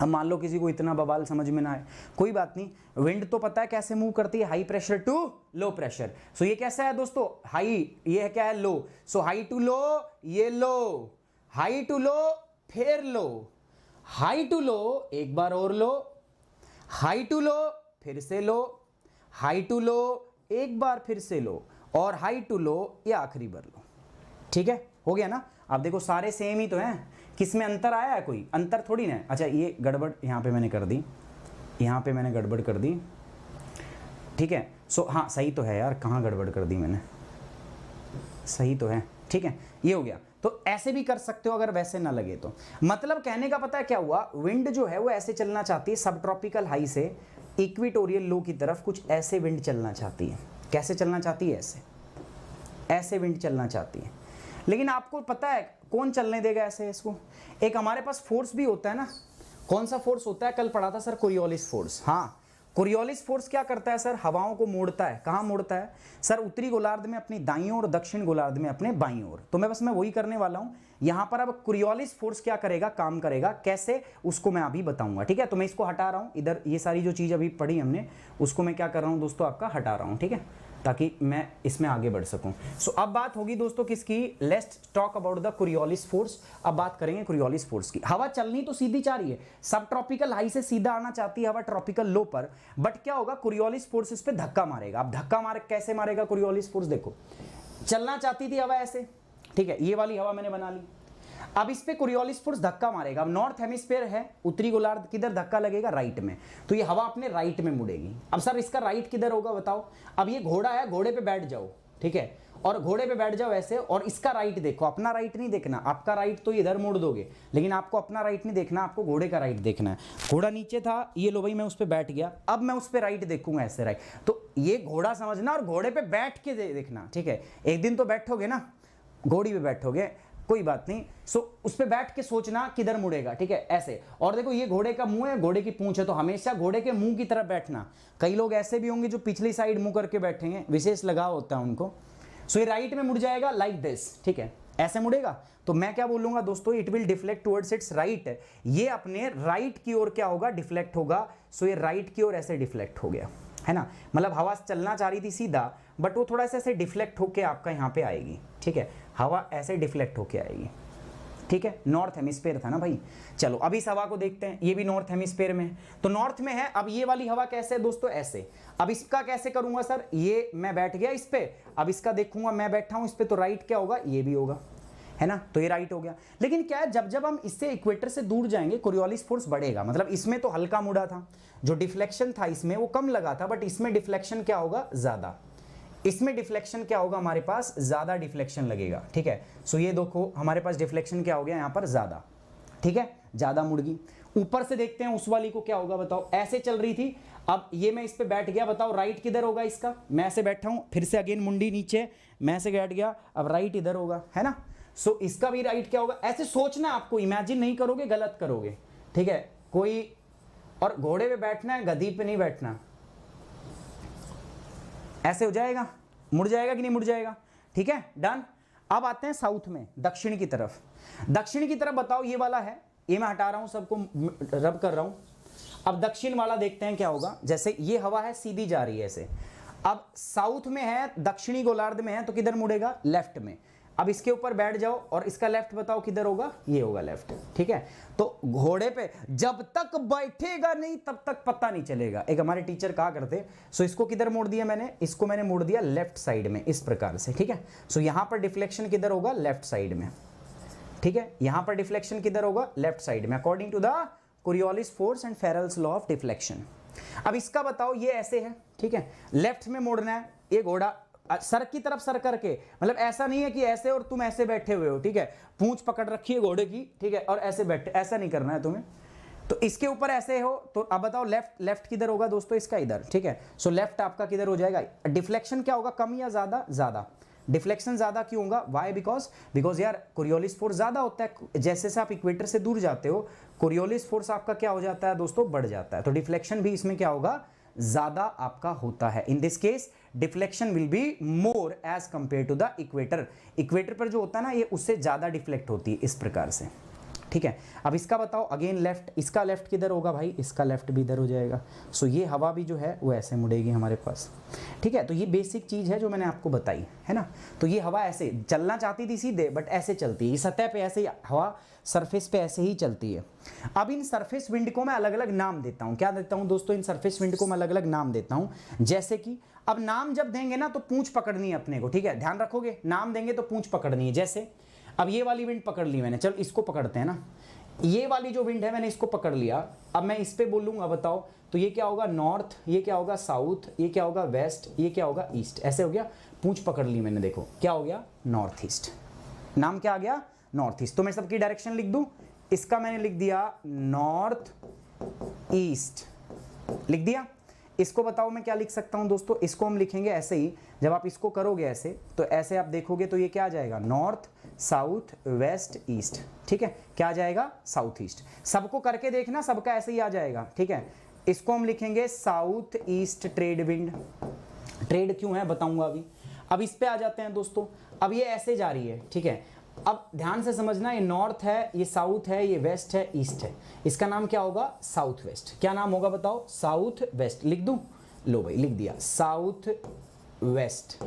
अब मान लो किसी को इतना बवाल समझ में ना आए, कोई बात नहीं, विंड तो पता है कैसे मूव करती है, high pressure to low pressure. So ये कैसा है दोस्तों, हाई, ये है क्या है, लो। सो हाई टू लो, ये लो, हाई टू लो, फिर लो, हाई टू लो, एक बार और लो, हाई टू लो, फिर से लो, हाई टू लो, एक बार फिर से लो, और हाई टू लो, ये आखिरी बार लो, ठीक है, हो गया ना। आप देखो सारे सेम ही तो हैं, किसमें अंतर आया है, कोई अंतर थोड़ी ना है। अच्छा ये गड़बड़ यहाँ पे मैंने कर दी, यहाँ पे मैंने गड़बड़ कर दी, ठीक है। सो हाँ सही तो है यार, कहाँ गड़बड़ कर दी मैंने, सही तो है, ठीक है, ये हो गया। तो ऐसे भी कर सकते हो अगर वैसे ना लगे तो। मतलब कहने का पता है क्या हुआ, विंड जो है वो ऐसे चलना चाहती है, सब ट्रॉपिकल हाई से इक्वेटोरियल लो की तरफ कुछ ऐसे विंड चलना चाहती है। कैसे चलना चाहती है, ऐसे, ऐसे विंड चलना चाहती है। लेकिन आपको पता है कौन चलने देगा ऐसे इसको, एक हमारे पास फोर्स भी होता है ना। कौन सा फोर्स होता है, कल पढ़ा था सर, कोरियोलिस फोर्स। हाँ, कोरियोलिस फोर्स क्या करता है सर, हवाओं को मोड़ता है। कहाँ मोड़ता है सर, उत्तरी गोलार्ध में अपनी दाईं ओर, दक्षिण गोलार्ध में अपने बाईं ओर। तो मैं वही करने वाला हूं यहां पर। अब कोरियोलिस फोर्स क्या करेगा, काम करेगा कैसे, उसको मैं अभी बताऊंगा, ठीक है। तो मैं इसको हटा रहा हूं इधर, ये सारी जो चीज अभी पढ़ी हमने उसको मैं क्या कर रहा हूं दोस्तों, आपका हटा रहा हूं, ठीक है, ताकि मैं इसमें आगे बढ़ सकूं। सो अब बात होगी दोस्तों किसकी, let's talk about the Coriolis force. अब बात करेंगे कोरियोलिस फोर्स की। हवा चलनी तो सीधी चाह रही है, सब ट्रॉपिकल हाई से सीधा आना चाहती है हवा ट्रॉपिकल लो पर, बट क्या होगा, कोरियोलिस फोर्स इस पे धक्का मारेगा। अब धक्का मार कैसे मारेगा कोरियोलिस फोर्स, देखो चलना चाहती थी हवा ऐसे, ठीक है, ये वाली हवा मैंने बना ली। अब इस पे कोरियोलिस फोर्स धक्का मारेगा। अब नॉर्थ हेमिस्फीयर है, उत्तरी गोलार्ध, किधर धक्का लगेगा, राइट में, तो ये हवा अपने राइट में मुड़ेगी। अब सर इसका राइट किधर होगा बताओ। अब ये घोड़ा है, घोड़े पे बैठ जाओ, ठीक है, और घोड़े पे बैठ जाओ ऐसे, और इसका राइट देखो, अपना राइट नहीं देखना, आपका राइट तो इधर मोड़ दोगे, लेकिन आपको अपना राइट नहीं देखना, आपको घोड़े का राइट देखना है। घोड़ा नीचे था, ये लो भाई मैं उस पर बैठ गया, अब मैं उस पर राइट देखूंगा ऐसे राइट, तो ये घोड़ा समझना और घोड़े पे बैठ के देखना, ठीक है। एक दिन तो बैठोगे ना, घोड़ी पे बैठोगे, कोई बात नहीं, सो उस पे बैठ के सोचना किधर मुड़ेगा, ठीक है, ऐसे। और देखो ये घोड़े का मुंह है, घोड़े की पूंछ है, तो हमेशा घोड़े के मुंह की तरफ बैठना। कई लोग ऐसे भी होंगे जो पिछली साइड मुंह करके बैठेंगे, विशेष लगाव होता है उनको। सो ये राइट में मुड़ जाएगा लाइक दिस, ठीक है, ऐसे मुड़ेगा। तो मैं क्या बोलूंगा दोस्तों, it will deflect towards it's right, ये अपने राइट की ओर क्या होगा, डिफ्लेक्ट होगा। सो ये राइट की ओर ऐसे डिफ्लेक्ट हो गया, है ना, मतलब हवा चलना चाह रही थी सीधा, बट वो थोड़ा सा ऐसे डिफ्लेक्ट होके आपका यहाँ पे आएगी, ठीक है, हवा ऐसे डिफ्लेक्ट होके आएगी, ठीक है। नॉर्थ हेमिस्फीयर था ना भाई। चलो अब इस हवा को देखते हैं, ये भी नॉर्थ हेमिस्फीयर में है, तो नॉर्थ में है। अब ये वाली हवा कैसे है दोस्तों, ऐसे। अब इसका कैसे करूंगा सर, ये मैं बैठ गया इस पे, अब इसका देखूंगा, मैं बैठा हूं इस पे, तो राइट क्या होगा, ये भी होगा, है ना, तो ये राइट हो गया। लेकिन क्या है, जब जब हम इससे इक्वेटर से दूर जाएंगे कोरियोलिस फोर्स बढ़ेगा। मतलब इसमें तो हल्का मुड़ा था, जो डिफ्लेक्शन था इसमें वो कम लगा था, बट इसमें डिफ्लेक्शन क्या होगा, ज्यादा। इसमें डिफ्लेक्शन क्या होगा, हमारे पास ज्यादा डिफ्लेक्शन लगेगा, ठीक है। सो ये देखो हमारे पास डिफ्लेक्शन क्या हो गया यहाँ पर, ज्यादा, ठीक है, ज्यादा मुड़गी। ऊपर से देखते हैं उस वाली को क्या होगा, बताओ, ऐसे चल रही थी, अब ये मैं इस पे बैठ गया, बताओ राइट किधर होगा इसका, मैं ऐसे बैठा हूं, फिर से अगेन मुंडी नीचे, मैं ऐसे बैठ गया, अब राइट इधर होगा, है ना। सो इसका भी राइट क्या होगा, ऐसे सोचना, आपको इमेजिन नहीं करोगे, गलत करोगे, ठीक है। कोई और घोड़े पे बैठना है, गधी पे नहीं बैठना, ऐसे हो जाएगा, मुड़ जाएगा कि नहीं मुड़ जाएगा, ठीक है, डन। अब आते हैं साउथ में, दक्षिण की तरफ। दक्षिण की तरफ बताओ, ये वाला है, ये मैं हटा रहा हूं, सबको रब कर रहा हूं। अब दक्षिण वाला देखते हैं क्या होगा, जैसे ये हवा है सीधी जा रही है ऐसे, अब साउथ में है, दक्षिणी गोलार्ध में है, तो किधर मुड़ेगा, लेफ्ट में। अब इसके ऊपर बैठ जाओ और इसका लेफ्ट बताओ किधर होगा, ये होगा लेफ्ट, ठीक है। तो घोड़े पे जब तक बैठेगा नहीं तब तक पता नहीं चलेगा, एक हमारे टीचर कहा करते। सो इसको किधर मोड़ दिया मैंने, इसको मैंने मोड़ दिया लेफ्ट साइड में, इस प्रकार से, ठीक है। सो यहां पर डिफ्लेक्शन किधर होगा, लेफ्ट साइड में, ठीक है, यहां पर डिफ्लेक्शन किधर होगा, लेफ्ट साइड में, according to the Coriolis force and Ferrel's law of deflection. अब इसका बताओ, ये ऐसे है, ठीक है, लेफ्ट में मोड़ना है, ये घोड़ा सर की तरफ सर करके, मतलब ऐसा नहीं है कि ऐसे और तुम ऐसे बैठे हुए हो, ठीक है, पूंछ पकड़ रखी है घोड़े की, ठीक है, और ऐसे बैठे, ऐसा नहीं करना है तुम्हें। तो इसके ऊपर ऐसे हो, तो अब बताओ लेफ्ट किधर होगा दोस्तों, इसका इधर, ठीक है। सो लेफ्ट आपका किधर हो जाएगा, डिफ्लेक्शन क्या होगा, कम या ज्यादा, ज्यादा। डिफ्लेक्शन ज्यादा क्यों होगा, वाई, बिकॉज यार कोरियोलिस फोर्स ज्यादा होता है, जैसे से आप इक्वेटर से दूर जाते हो कोरियोलिस फोर्स आपका क्या हो जाता है दोस्तों, बढ़ जाता है, तो डिफ्लेक्शन भी इसमें क्या होगा, ज्यादा आपका होता है। In this case deflection will be more as compare to the equator. Equator पर जो होता है ना, ये उससे ज्यादा डिफ्लेक्ट होती है, इस प्रकार से, ठीक है। अब इसका बताओ अगेन लेफ्ट, इसका लेफ्ट किधर होगा भाई, इसका लेफ्ट भी इधर हो जाएगा। सो ये हवा भी जो है वो ऐसे मुड़ेगी हमारे पास, ठीक है। तो ये बेसिक चीज है जो मैंने आपको बताई, है ना। तो ये हवा ऐसे चलना चाहती थी सीधे, बट ऐसे चलती है, सतह पे ऐसे ही हवा सरफेस पे ऐसे ही चलती है। अब इन सरफेस विंड को मैं अलग अलग नाम देता हूं, क्या देता हूं दोस्तों, इन सरफेस विंड को मैं अलग अलग नाम देता हूं। जैसे कि अब नाम जब देंगे ना तो पूंछ पकड़नी है अपने को, ठीक है, ध्यान रखोगे, नाम देंगे तो पूंछ पकड़नी है। जैसे अब ये वाली विंड पकड़ ली मैंने, चलो इसको पकड़ते हैं ना, ये वाली जो विंड है मैंने इसको पकड़ लिया, अब मैं इस पे बोलूंगा, बताओ, तो ये क्या होगा, नॉर्थ, ये क्या होगा, साउथ, ये क्या होगा, वेस्ट, ये क्या होगा, ईस्ट, ऐसे हो गया। पूंछ पकड़ ली मैंने, देखो क्या हो गया, नॉर्थ ईस्ट, नाम क्या आ गया, नॉर्थ ईस्ट। तो मैं सबकी डायरेक्शन लिख दूं, इसका मैंने लिख दिया नॉर्थ ईस्ट, लिख दिया। इसको बताओ मैं क्या लिख सकता हूं दोस्तों, इसको हम लिखेंगे ऐसे ही, जब आप इसको करोगे ऐसे, तो ऐसे आप देखोगे तो ये क्या आ जाएगा, नॉर्थ, साउथ, वेस्ट, ईस्ट, ठीक है, क्या आ जाएगा, साउथ ईस्ट। सबको करके देखना, सबका ऐसे ही आ जाएगा, ठीक है। इसको हम लिखेंगे south east trade wind. Trade क्यों है बताऊंगा अभी। अब इस पे आ जाते हैं दोस्तों। अब ये ऐसे जा रही है, ठीक है। अब ध्यान से समझना, ये नॉर्थ है, ये साउथ है, ये वेस्ट है, ईस्ट है। इसका नाम क्या होगा? South west. क्या नाम होगा बताओ? South west. लिख दूं? लो भाई लिख दिया, साउथ वेस्ट।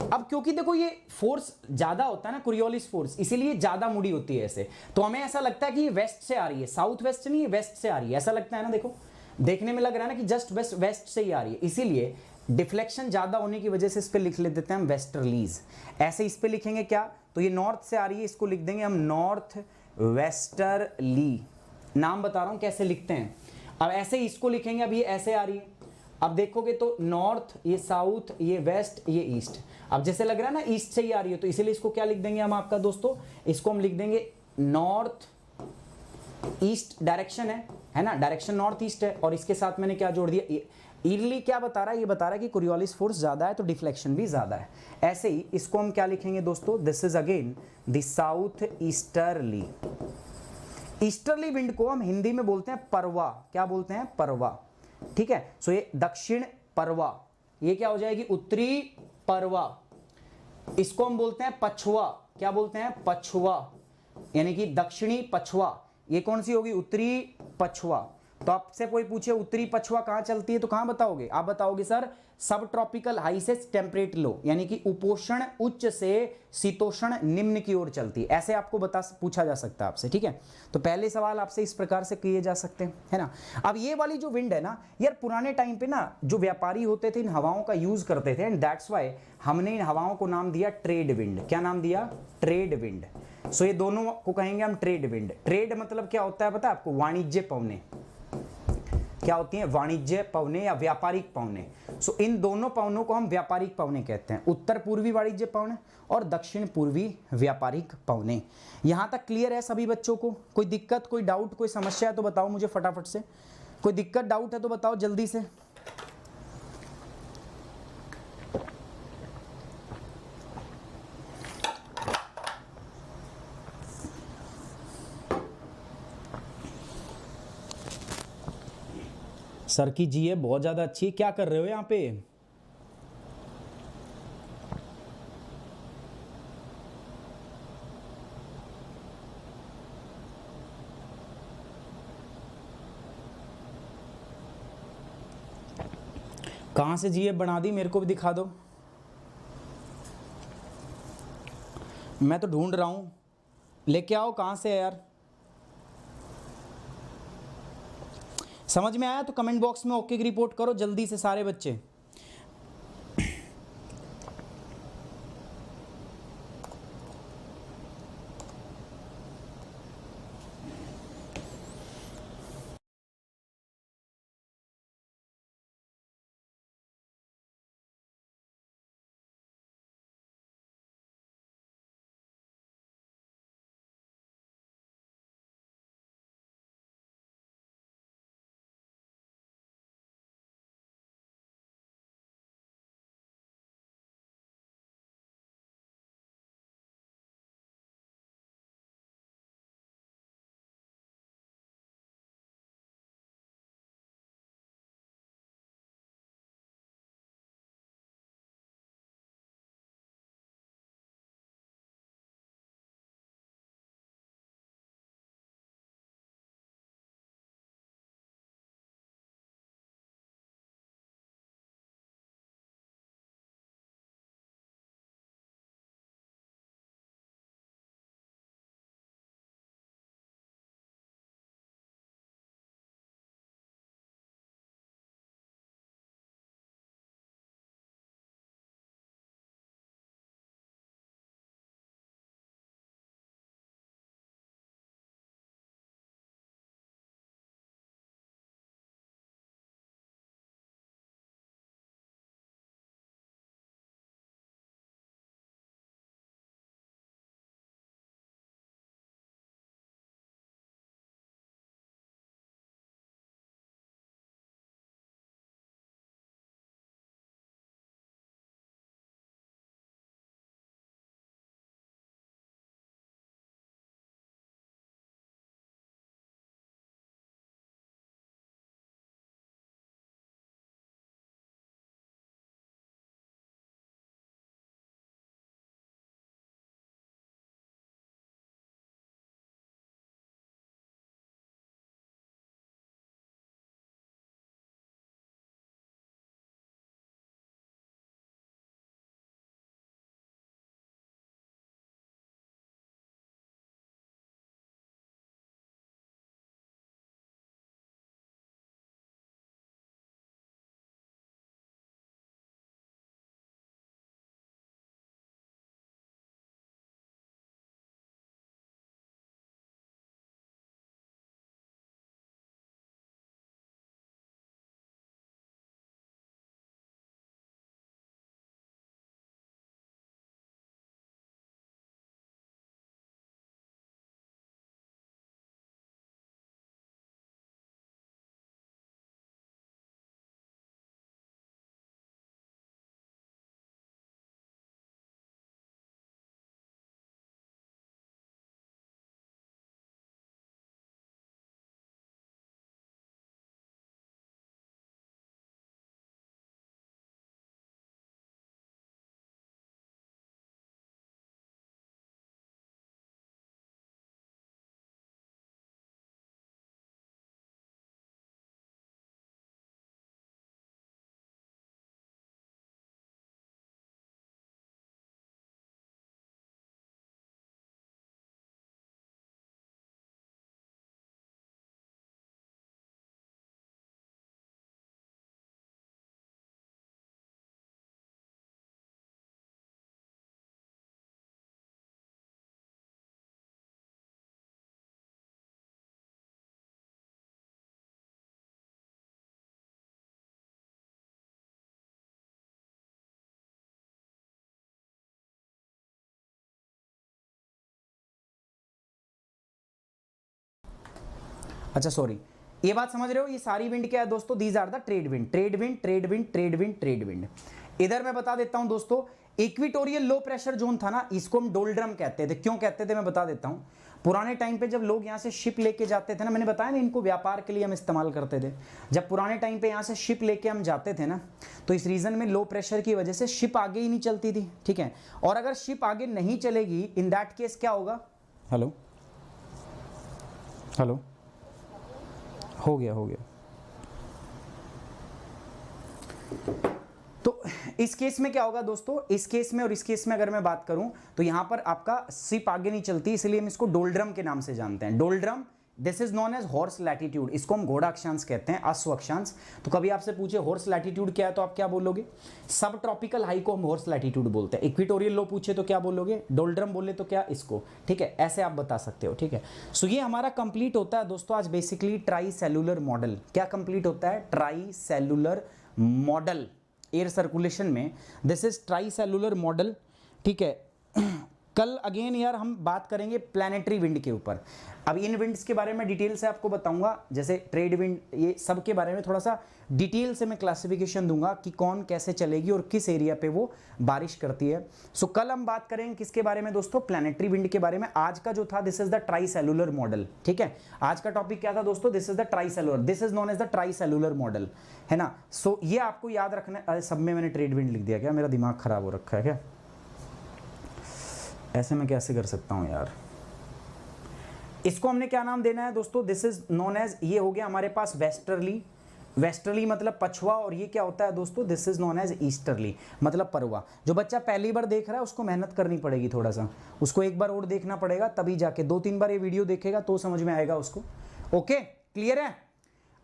अब क्योंकि देखो ये फोर्स ज्यादा होता है ना, कोरियोलिस फोर्स, इसीलिए ज्यादा मुड़ी होती है ऐसे। तो हमें ऐसा लगता है कि ये वेस्ट से आ रही है, साउथ वेस्ट नहीं, वेस्ट से आ रही है, ऐसा लगता है ना। देखो देखने में लग रहा है ना कि जस्ट वेस्ट, वेस्ट से ही आ रही है, इसीलिए डिफ्लेक्शन ज्यादा होने की वजह से इस पे लिख ले देते हैं हम वेस्टर्लीज। ऐसे इस पे लिखेंगे क्या? तो ये नॉर्थ से आ रही है, इसको लिख देंगे हम नॉर्थ वेस्टर्ली। नाम बता रहा हूं कैसे लिखते हैं। अब ऐसे इसको लिखेंगे, अब ये ऐसे आ रही है। अब देखोगे तो नॉर्थ, ये साउथ, ये वेस्ट, ये ईस्ट। अब जैसे लग रहा है ना ईस्ट से ही आ रही है, तो इसीलिए इसको क्या लिख देंगे हम आपका दोस्तों? इसको हम लिख देंगे नॉर्थ ईस्ट डायरेक्शन है ना, डायरेक्शन नॉर्थ ईस्ट है। और इसके साथ मैंने क्या जोड़ दिया? ईर्ली क्या बता रहा है? ये बता रहा है कि कोरियोलिस फोर्स ज्यादा है तो डिफ्लेक्शन भी ज्यादा है। ऐसे ही इसको हम क्या लिखेंगे दोस्तों? This is again the south easterly. Easterly wind को हम हिंदी में बोलते हैं परवा। क्या बोलते हैं? परवा। ठीक है, सो ये दक्षिण परवा, ये क्या हो जाएगी? उत्तरी परवा। इसको हम बोलते हैं पछुआ। क्या बोलते हैं? पछुआ, यानी कि दक्षिणी पछुआ। ये कौन सी होगी? उत्तरी पछुआ। तो आपसे कोई पूछे उत्तरी पछुआ कहां चलती है तो कहां बताओगे? आप बताओगे सर सब ट्रॉपिकल हाई से टेम्परेट लो, यानी कि उपोषण उच्च से शीतोषण निम्न की ओर चलती है। ऐसे आपको पूछा जा सकता है आपसे, ठीक है। तो पहले सवाल आपसे इस प्रकार से किए जा सकते हैं, है ना। अब ये वाली जो विंड है ना यार, पुराने टाइम पे ना जो व्यापारी होते थे इन हवाओं का यूज करते थे, एंड दैट्स वाई हमने इन हवाओं को नाम दिया ट्रेड विंड। क्या नाम दिया? Trade wind. सो ये दोनों को कहेंगे हम ट्रेड विंड। ट्रेड मतलब क्या होता है पता है आपको? वाणिज्य पवने। क्या होती हैं? वाणिज्य पवने या व्यापारिक पवने। सो इन दोनों पवनों को हम व्यापारिक पवने कहते हैं। उत्तर पूर्वी वाणिज्य पवने और दक्षिण पूर्वी व्यापारिक पवने। यहां तक क्लियर है सभी बच्चों को? कोई दिक्कत, कोई डाउट, कोई समस्या है तो बताओ मुझे फटाफट से। कोई दिक्कत डाउट है तो बताओ जल्दी से। सर की जीए बहुत ज्यादा अच्छी है। क्या कर रहे हो यहाँ पे? कहां से जीए बना दी? मेरे को भी दिखा दो, मैं तो ढूंढ रहा हूं। लेके आओ, कहां से है यार? समझ में आया तो कमेंट बॉक्स में ओके की रिपोर्ट करो जल्दी से सारे बच्चे। अच्छा सॉरी, ये बात समझ रहे हो, ये सारी विंड क्या है दोस्तों, these are the trade wind, trade wind, trade wind, trade wind, trade wind. इधर मैं बता देता हूं दोस्तों, इक्वेटोरियल लो प्रेशर जोन था ना, इसको हम डोल्ड्रम कहते थे। क्यों कहते थे मैं बता देता हूं। पुराने टाइम पे जब लोग यहाँ से शिप लेके जाते थे ना, मैंने बताया ना इनको व्यापार के लिए हम इस्तेमाल करते थे। जब पुराने टाइम पे यहाँ से शिप लेके हम जाते थे ना, तो इस रीजन में लो प्रेशर की वजह से शिप आगे ही नहीं चलती थी, ठीक है। और अगर शिप आगे नहीं चलेगी, इन दैट केस क्या होगा, हेलो हेलो, हो गया हो गया। तो इस केस में क्या होगा दोस्तों, इस केस में और इस केस में अगर मैं बात करूं, तो यहां पर आपका शिप आगे नहीं चलती, इसलिए हम इसको डोल्ड्रम के नाम से जानते हैं। Doldrum, this is known as horse latitude, इसको हम घोड़ा अक्षांश कहते हैं, अश्व अक्षांश। तो कभी आपसे पूछे हॉर्स लैटिट्यूड क्या है, तो आप क्या बोलोगे, सब ट्रॉपिकल हाई को हम हॉर्स लैटिट्यूड बोलते हैं। इक्वेटोरियल लो पूछे तो क्या बोलोगे, डोल्ड्रम बोले तो क्या, इसको, ठीक है, ऐसे आप बता सकते हो, ठीक है। सो ये हमारा कंप्लीट होता है दोस्तों आज बेसिकली ट्राई सेलुलर मॉडल। क्या कंप्लीट होता है, tri cellular model air circulation में, this is tri cellular model, ठीक है। कल अगेन यार हम बात करेंगे प्लैनेटरी विंड के ऊपर। अब इन विंड्स के बारे में डिटेल से आपको बताऊंगा, जैसे ट्रेड विंड, ये सब के बारे में थोड़ा सा डिटेल से मैं क्लासिफिकेशन दूंगा कि कौन कैसे चलेगी और किस एरिया पे वो बारिश करती है। सो कल हम बात करेंगे किसके बारे में दोस्तों, प्लैनेटरी विंड के बारे में। आज का जो था this is the tri cellular model, ठीक है। आज का टॉपिक क्या था दोस्तों, this is the tri cellular, this is known as the tri cellular model, है ना। सो ये आपको याद रखना है। सब में मैंने ट्रेड विंड लिख दिया, क्या मेरा दिमाग खराब हो रखा है क्या, ऐसे मैं कैसे कर सकता हूं यार। इसको हमने क्या नाम देना है दोस्तों, दिस इज नॉन एज, ये हो गया हमारे पास वेस्टर्ली, वेस्टर्ली मतलब पछुआ, और ये क्या होता है दोस्तों, this is known as easterly मतलब परवा। जो बच्चा पहली बार देख रहा है उसको मेहनत करनी पड़ेगी थोड़ा सा, उसको एक बार और देखना पड़ेगा, तभी जाके 2-3 बार ये वीडियो देखेगा तो समझ में आएगा उसको। ओके, क्लियर है।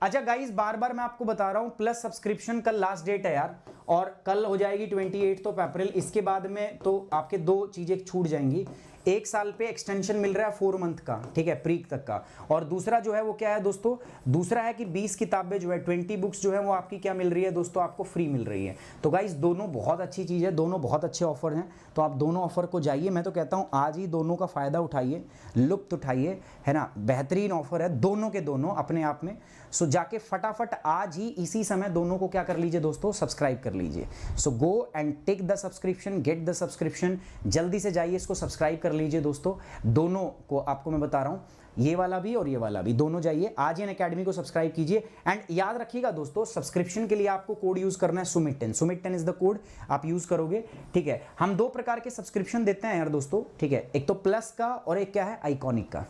अच्छा गाइस, बार बार मैं आपको बता रहा हूं, प्लस सब्सक्रिप्शन कल लास्ट डेट है यार, और कल हो जाएगी 28 अप्रैल। इसके बाद में तो आपके 2 चीजें छूट जाएंगी। 1 साल पे एक्सटेंशन मिल रहा है 4 मंथ का, ठीक है, प्री तक का। और दूसरा जो है वो क्या है दोस्तों, दूसरा है कि 20 किताबें जो है, 20 बुक्स जो है वो आपकी क्या मिल रही है दोस्तों, आपको फ्री मिल रही है। तो गाइस दोनों बहुत अच्छी चीज़ है, दोनों बहुत अच्छे ऑफर हैं, तो आप दोनों ऑफर को जाइए। मैं तो कहता हूँ आज ही दोनों का फ़ायदा उठाइए, लुत्फ उठाइए, है ना। बेहतरीन ऑफर है दोनों के दोनों अपने आप में। सो जाके फटाफट आज ही इसी समय दोनों को क्या कर लीजिए दोस्तों, सब्सक्राइब कर लीजिए। So go and take the subscription, get the subscription, जल्दी से जाइए इसको सब्सक्राइब कर लीजिए दोस्तों। दोनों को आपको मैं बता रहा हूं, ये वाला भी और ये वाला भी, दोनों जाइए आज ही अकेडमी को सब्सक्राइब कीजिए। एंड याद रखिएगा दोस्तों, सब्सक्रिप्शन के लिए आपको कोड यूज करना है सुमित10, सुमित10 इज द कोड, आप यूज करोगे, ठीक है। हम 2 प्रकार के सब्सक्रिप्शन देते हैं यार दोस्तों, ठीक है, एक तो प्लस का और एक क्या है, आइकॉनिक का,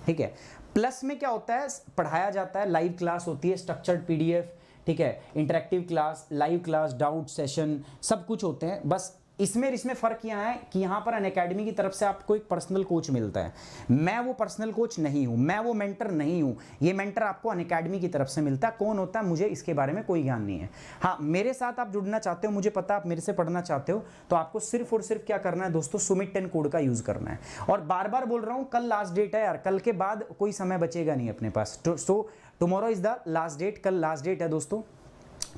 ठीक है। प्लस में क्या होता है, पढ़ाया जाता है, लाइव क्लास होती है, स्ट्रक्चर्ड पीडीएफ, ठीक है, interactive class, live class, doubt session, सब कुछ होते हैं। बस इसमें फ़र्क यहाँ है कि यहाँ पर अनअकैडमी की तरफ से आपको एक पर्सनल कोच मिलता है। मैं वो पर्सनल कोच नहीं हूँ, मैं वो मेंटर नहीं हूँ, ये मेंटर आपको अनअकैडमी की तरफ से मिलता है। कौन होता है मुझे इसके बारे में कोई ज्ञान नहीं है। हाँ, मेरे साथ आप जुड़ना चाहते हो, मुझे पता आप मेरे से पढ़ना चाहते हो, तो आपको सिर्फ और सिर्फ क्या करना है दोस्तों, सुमित10 कोड का यूज़ करना है। और बार बार बोल रहा हूँ, कल लास्ट डेट है यार, कल के बाद कोई समय बचेगा नहीं अपने पास। So tomorrow is the last date, कल लास्ट डेट है दोस्तों,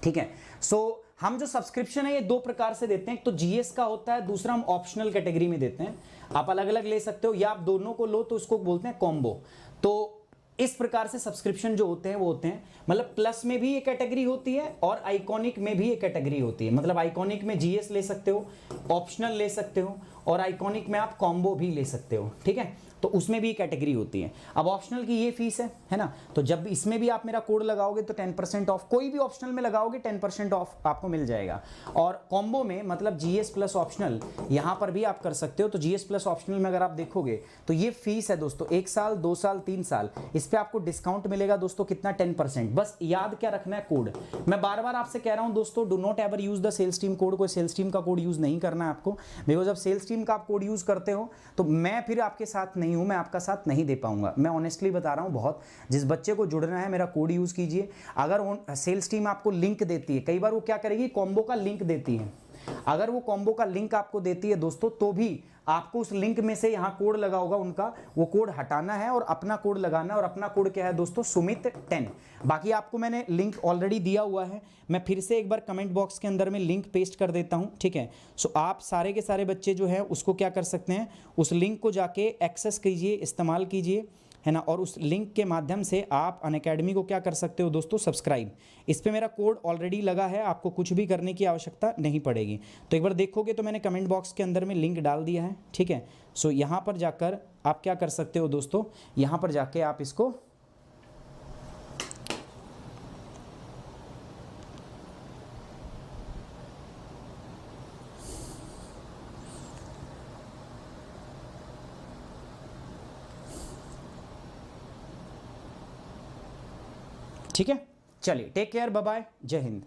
ठीक है। सो हम जो सब्सक्रिप्शन है ये 2 प्रकार से देते हैं, एक तो जीएस का होता है, दूसरा हम ऑप्शनल कैटेगरी में देते हैं। आप अलग अलग ले सकते हो या आप दोनों को लो तो उसको बोलते हैं कॉम्बो। तो इस प्रकार से सब्सक्रिप्शन जो होते हैं वो होते हैं, मतलब प्लस में भी एक कैटेगरी होती है और आइकॉनिक में भी एक कैटेगरी होती है। मतलब आइकॉनिक में जीएस ले सकते हो, ऑप्शनल ले सकते हो, और आइकॉनिक में आप कॉम्बो भी ले सकते हो, ठीक है। तो उसमें भी कैटेगरी होती है। अब ऑप्शनल की ये फीस है ना, तो जब इसमें भी आप मेरा कोड लगाओगे तो 10% ऑफ, कोई भी ऑप्शनल में लगाओगे 10% ऑफ आपको मिल जाएगा। और कॉम्बो में मतलब जीएस प्लस ऑप्शनल, यहाँ पर भी आप कर सकते हो। तो जीएस प्लस ऑप्शनल में अगर आप देखोगे तो ये फीस है दोस्तों, 1 साल, 2 साल, 3 साल, इस पर आपको डिस्काउंट मिलेगा दोस्तों कितना, 10%। बस याद क्या रखना है, कोड। मैं बार बार आपसे कह रहा हूँ दोस्तों, do not ever use the sales team code. कोई सेल्स टीम का कोड यूज नहीं करना है आपको, बिकॉज जब सेल्स टीम का आप कोड यूज करते हो तो मैं फिर आपके साथ नहीं हूं, मैं आपका साथ नहीं दे पाऊंगा। मैं ऑनेस्टली बता रहा हूं, बहुत जिस बच्चे को जुड़ना है मेरा कोड यूज कीजिए। अगर सेल्स टीम आपको लिंक देती है, कई बार वो क्या करेगी, कॉम्बो का लिंक देती है। अगर वो कॉम्बो का लिंक आपको देती है दोस्तों, तो भी आपको उस लिंक में से यहाँ कोड लगा होगा उनका, वो कोड हटाना है और अपना कोड लगाना है। और अपना कोड क्या है दोस्तों, सुमित10। बाकी आपको मैंने लिंक ऑलरेडी दिया हुआ है, मैं फिर से एक बार कमेंट बॉक्स के अंदर में लिंक पेस्ट कर देता हूँ, ठीक है। सो आप सारे के सारे बच्चे जो है उसको क्या कर सकते हैं, उस लिंक को जाके एक्सेस कीजिए, इस्तेमाल कीजिए, है ना, और उस लिंक के माध्यम से आप अनअकैडमी को क्या कर सकते हो दोस्तों, सब्सक्राइब। इस पे मेरा कोड ऑलरेडी लगा है, आपको कुछ भी करने की आवश्यकता नहीं पड़ेगी। तो एक बार देखोगे तो मैंने कमेंट बॉक्स के अंदर में लिंक डाल दिया है, ठीक है। सो यहाँ पर जाकर आप क्या कर सकते हो दोस्तों, यहाँ पर जाके आप इसको ठीक है। चलिए, टेक केयर, बाय बाय, जय हिंद।